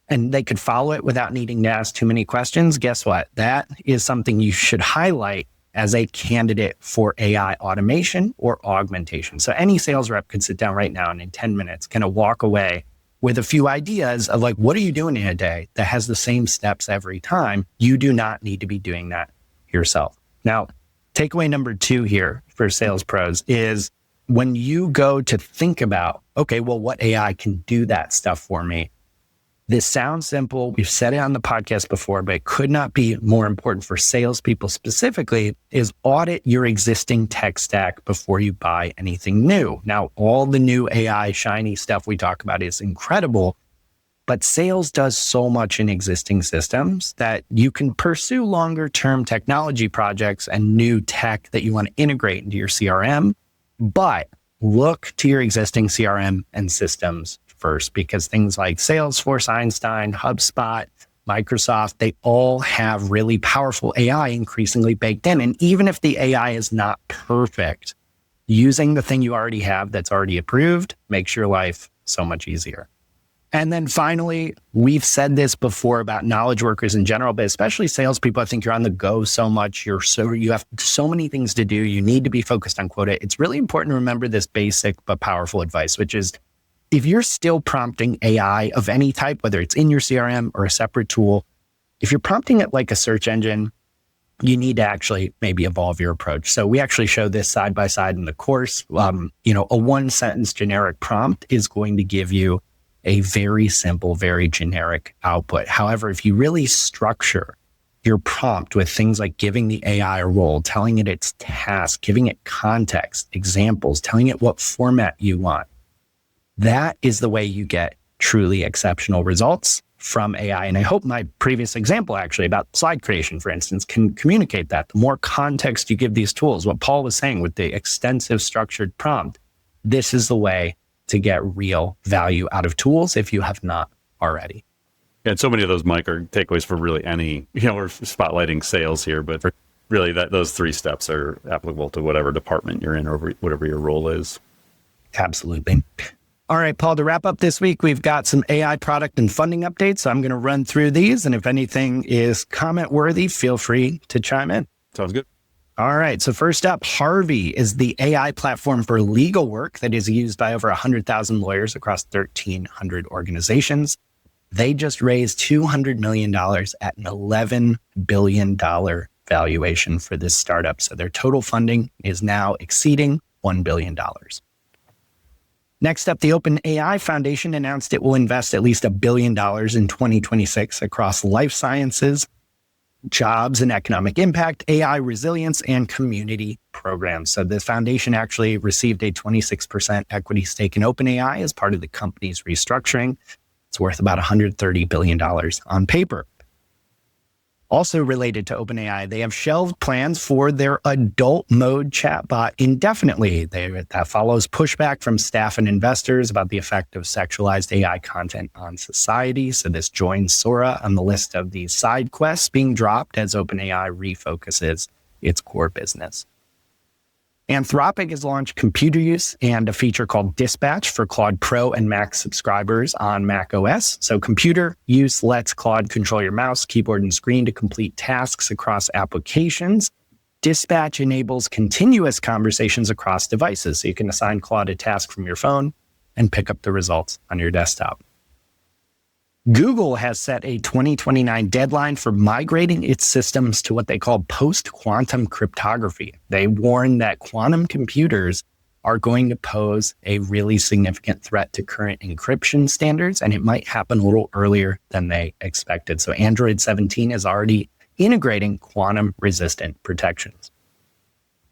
and they could follow it without needing to ask too many questions, guess what? That is something you should highlight as a candidate for AI automation or augmentation. So any sales rep could sit down right now and in 10 minutes kind of walk away with a few ideas of like, what are you doing in a day that has the same steps every time? You do not need to be doing that yourself. Now, takeaway number 2 here for sales pros is when you go to think about, okay, well, what AI can do that stuff for me? This sounds simple. We've said it on the podcast before, but it could not be more important for salespeople specifically is audit your existing tech stack before you buy anything new. Now, all the new AI shiny stuff we talk about is incredible, but sales does so much in existing systems that you can pursue longer term technology projects and new tech that you want to integrate into your CRM. But look to your existing CRM and systems first, because things like Salesforce, Einstein, HubSpot, Microsoft, they all have really powerful AI increasingly baked in. And even if the AI is not perfect, using the thing you already have that's already approved makes your life so much easier. And then finally, we've said this before about knowledge workers in general, but especially salespeople. I think you're on the go so much. You have so many things to do. You need to be focused on quota. It's really important to remember this basic but powerful advice, which is if you're still prompting AI of any type, whether it's in your CRM or a separate tool, if you're prompting it like a search engine, you need to actually maybe evolve your approach. So we actually show this side by side in the course. A 1-sentence generic prompt is going to give you a very simple, very generic output. However, if you really structure your prompt with things like giving the AI a role, telling it its task, giving it context, examples, telling it what format you want, that is the way you get truly exceptional results from AI. And I hope my previous example actually about slide creation, for instance, can communicate that. The more context you give these tools, what Paul was saying with the extensive structured prompt, this is the way to get real value out of tools if you have not already. Yeah, and so many of those, Mike, are takeaways for really any, we're spotlighting sales here, but really those 3 steps are applicable to whatever department you're in or whatever your role is. Absolutely. All right, Paul, to wrap up this week, we've got some AI product and funding updates. So I'm going to run through these. And if anything is comment worthy, feel free to chime in. Sounds good. All right. So first up, Harvey is the AI platform for legal work that is used by over 100,000 lawyers across 1,300 organizations. They just raised $200 million at an $11 billion valuation for this startup. So their total funding is now exceeding $1 billion. Next up, the OpenAI Foundation announced it will invest at least $1 billion in 2026 across life sciences, jobs and economic impact, AI resilience, and community programs. So the foundation actually received a 26% equity stake in OpenAI as part of the company's restructuring. It's worth about $130 billion on paper. Also related to OpenAI, they have shelved plans for their adult mode chatbot indefinitely. That follows pushback from staff and investors about the effect of sexualized AI content on society. So this joins Sora on the list of these side quests being dropped as OpenAI refocuses its core business. Anthropic has launched computer use and a feature called Dispatch for Claude Pro and Mac subscribers on Mac OS. So computer use lets Claude control your mouse, keyboard, and screen to complete tasks across applications. Dispatch enables continuous conversations across devices. So you can assign Claude a task from your phone and pick up the results on your desktop. Google has set a 2029 deadline for migrating its systems to what they call post-quantum cryptography. They warn that quantum computers are going to pose a really significant threat to current encryption standards, and it might happen a little earlier than they expected. So Android 17 is already integrating quantum-resistant protections.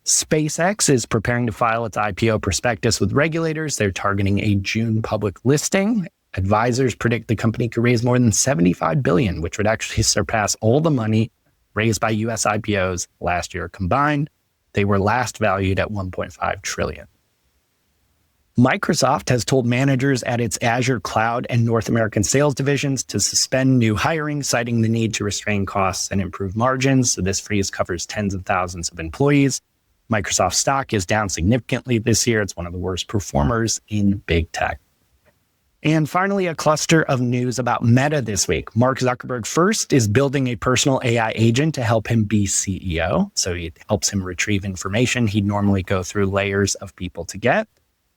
SpaceX is preparing to file its IPO prospectus with regulators. They're targeting a June public listing. Advisors predict the company could raise more than $75 billion, which would actually surpass all the money raised by U.S. IPOs last year combined. They were last valued at $1.5 trillion. Microsoft has told managers at its Azure Cloud and North American sales divisions to suspend new hiring, citing the need to restrain costs and improve margins. So this freeze covers tens of thousands of employees. Microsoft stock is down significantly this year. It's one of the worst performers in big tech. And finally, a cluster of news about Meta this week. Mark Zuckerberg first is building a personal AI agent to help him be CEO. So it helps him retrieve information he'd normally go through layers of people to get.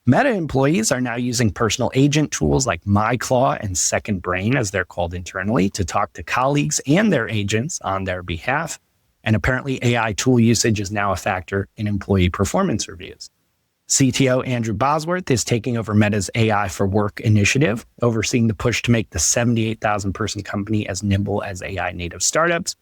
Meta employees are now using personal agent tools like MyClaw and Second Brain, as they're called internally, to talk to colleagues and their agents on their behalf. And apparently AI tool usage is now a factor in employee performance reviews. CTO Andrew Bosworth is taking over Meta's AI for Work initiative, overseeing the push to make the 78,000 person company as nimble as AI native startups.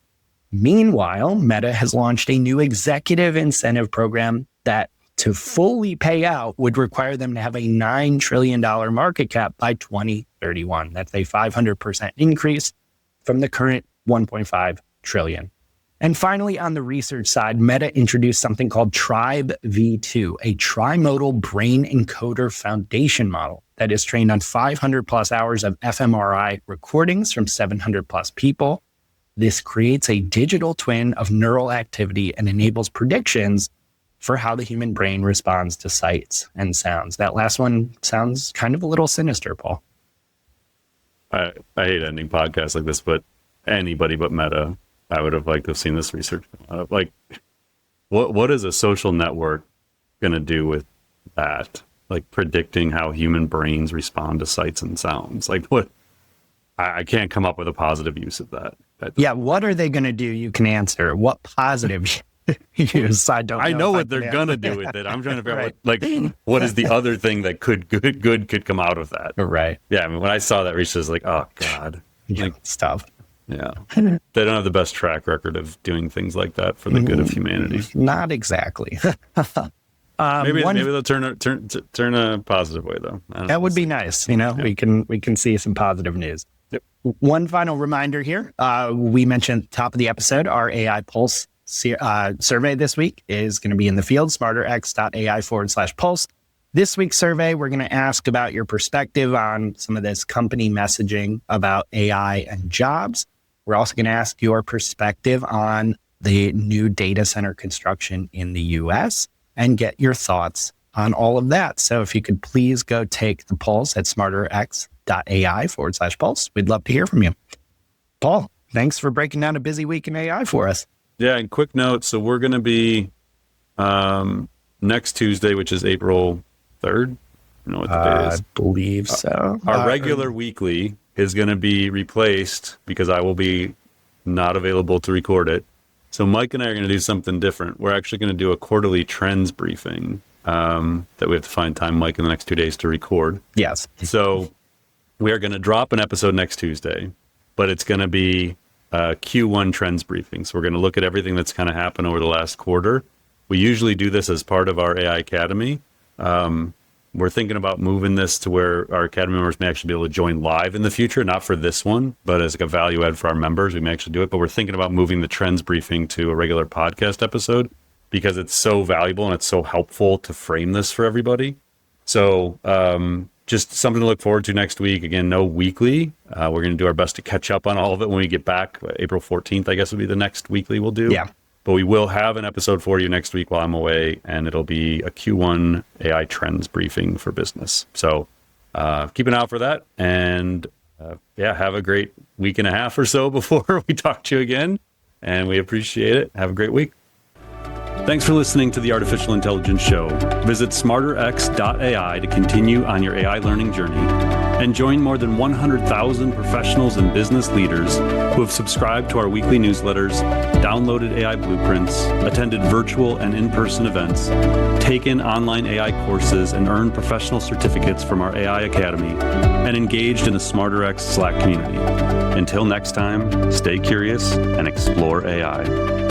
Meanwhile, Meta has launched a new executive incentive program that, to fully pay out, would require them to have a $9 trillion market cap by 2031. That's a 500% increase from the current 1.5 trillion. And finally, on the research side, Meta introduced something called Tribe V2, a trimodal brain encoder foundation model that is trained on 500 plus hours of fMRI recordings from 700 plus people. This creates a digital twin of neural activity and enables predictions for how the human brain responds to sights and sounds. That last one sounds kind of a little sinister, Paul. I hate ending podcasts like this, but anybody but Meta, I would have liked to have seen this research. Like, what is a social network going to do with that? Like predicting how human brains respond to sights and sounds. Like what? I can't come up with a positive use of that. Yeah, what are they going to do? You can answer. What positive use? I don't know. I know what they're going to do with it. I'm trying to figure out what is the other thing that could come out of that. Right. Yeah, I mean, when I saw that research, I was like, oh, God. Like, stuff. Yeah. They don't have the best track record of doing things like that for the good of humanity. Not exactly. Maybe they'll turn a positive way, though. That would be nice. You know, yeah. We can see some positive news. Yep. One final reminder here. We mentioned at the top of the episode, our AI Pulse survey this week is going to be in the field, smarterx.ai/pulse. This week's survey, we're going to ask about your perspective on some of this company messaging about AI and jobs. We're also going to ask your perspective on the new data center construction in the US and get your thoughts on all of that. So if you could please go take the pulse at smarterx.ai/pulse. We'd love to hear from you. Paul, thanks for breaking down a busy week in AI for us. Yeah, and quick note. So we're going to be next Tuesday, which is April 3rd. I don't know what the date is. I believe so. Our regular weekly is going to be replaced because I will be not available to record it. So Mike and I are going to do something different. We're actually going to do a quarterly trends briefing that we have to find time, Mike, in the next 2 days to record. Yes. So we are going to drop an episode next Tuesday, but it's going to be a Q1 trends briefing. So we're going to look at everything that's kind of happened over the last quarter. We usually do this as part of our AI Academy. We're thinking about moving this to where our Academy members may actually be able to join live in the future, not for this one, but as like a value add for our members, we may actually do it. But we're thinking about moving the trends briefing to a regular podcast episode because it's so valuable and it's so helpful to frame this for everybody. So just something to look forward to next week. Again, no weekly. We're going to do our best to catch up on all of it when we get back. April 14th, I guess, will be the next weekly we'll do. Yeah. But we will have an episode for you next week while I'm away, and it'll be a Q1 AI trends briefing for business. So keep an eye out for that. And have a great week and a half or so before we talk to you again. And we appreciate it. Have a great week. Thanks for listening to the Artificial Intelligence Show. Visit SmarterX.ai to continue on your AI learning journey and join more than 100,000 professionals and business leaders who have subscribed to our weekly newsletters, downloaded AI blueprints, attended virtual and in-person events, taken online AI courses, and earned professional certificates from our AI Academy, and engaged in the SmarterX Slack community. Until next time, stay curious and explore AI.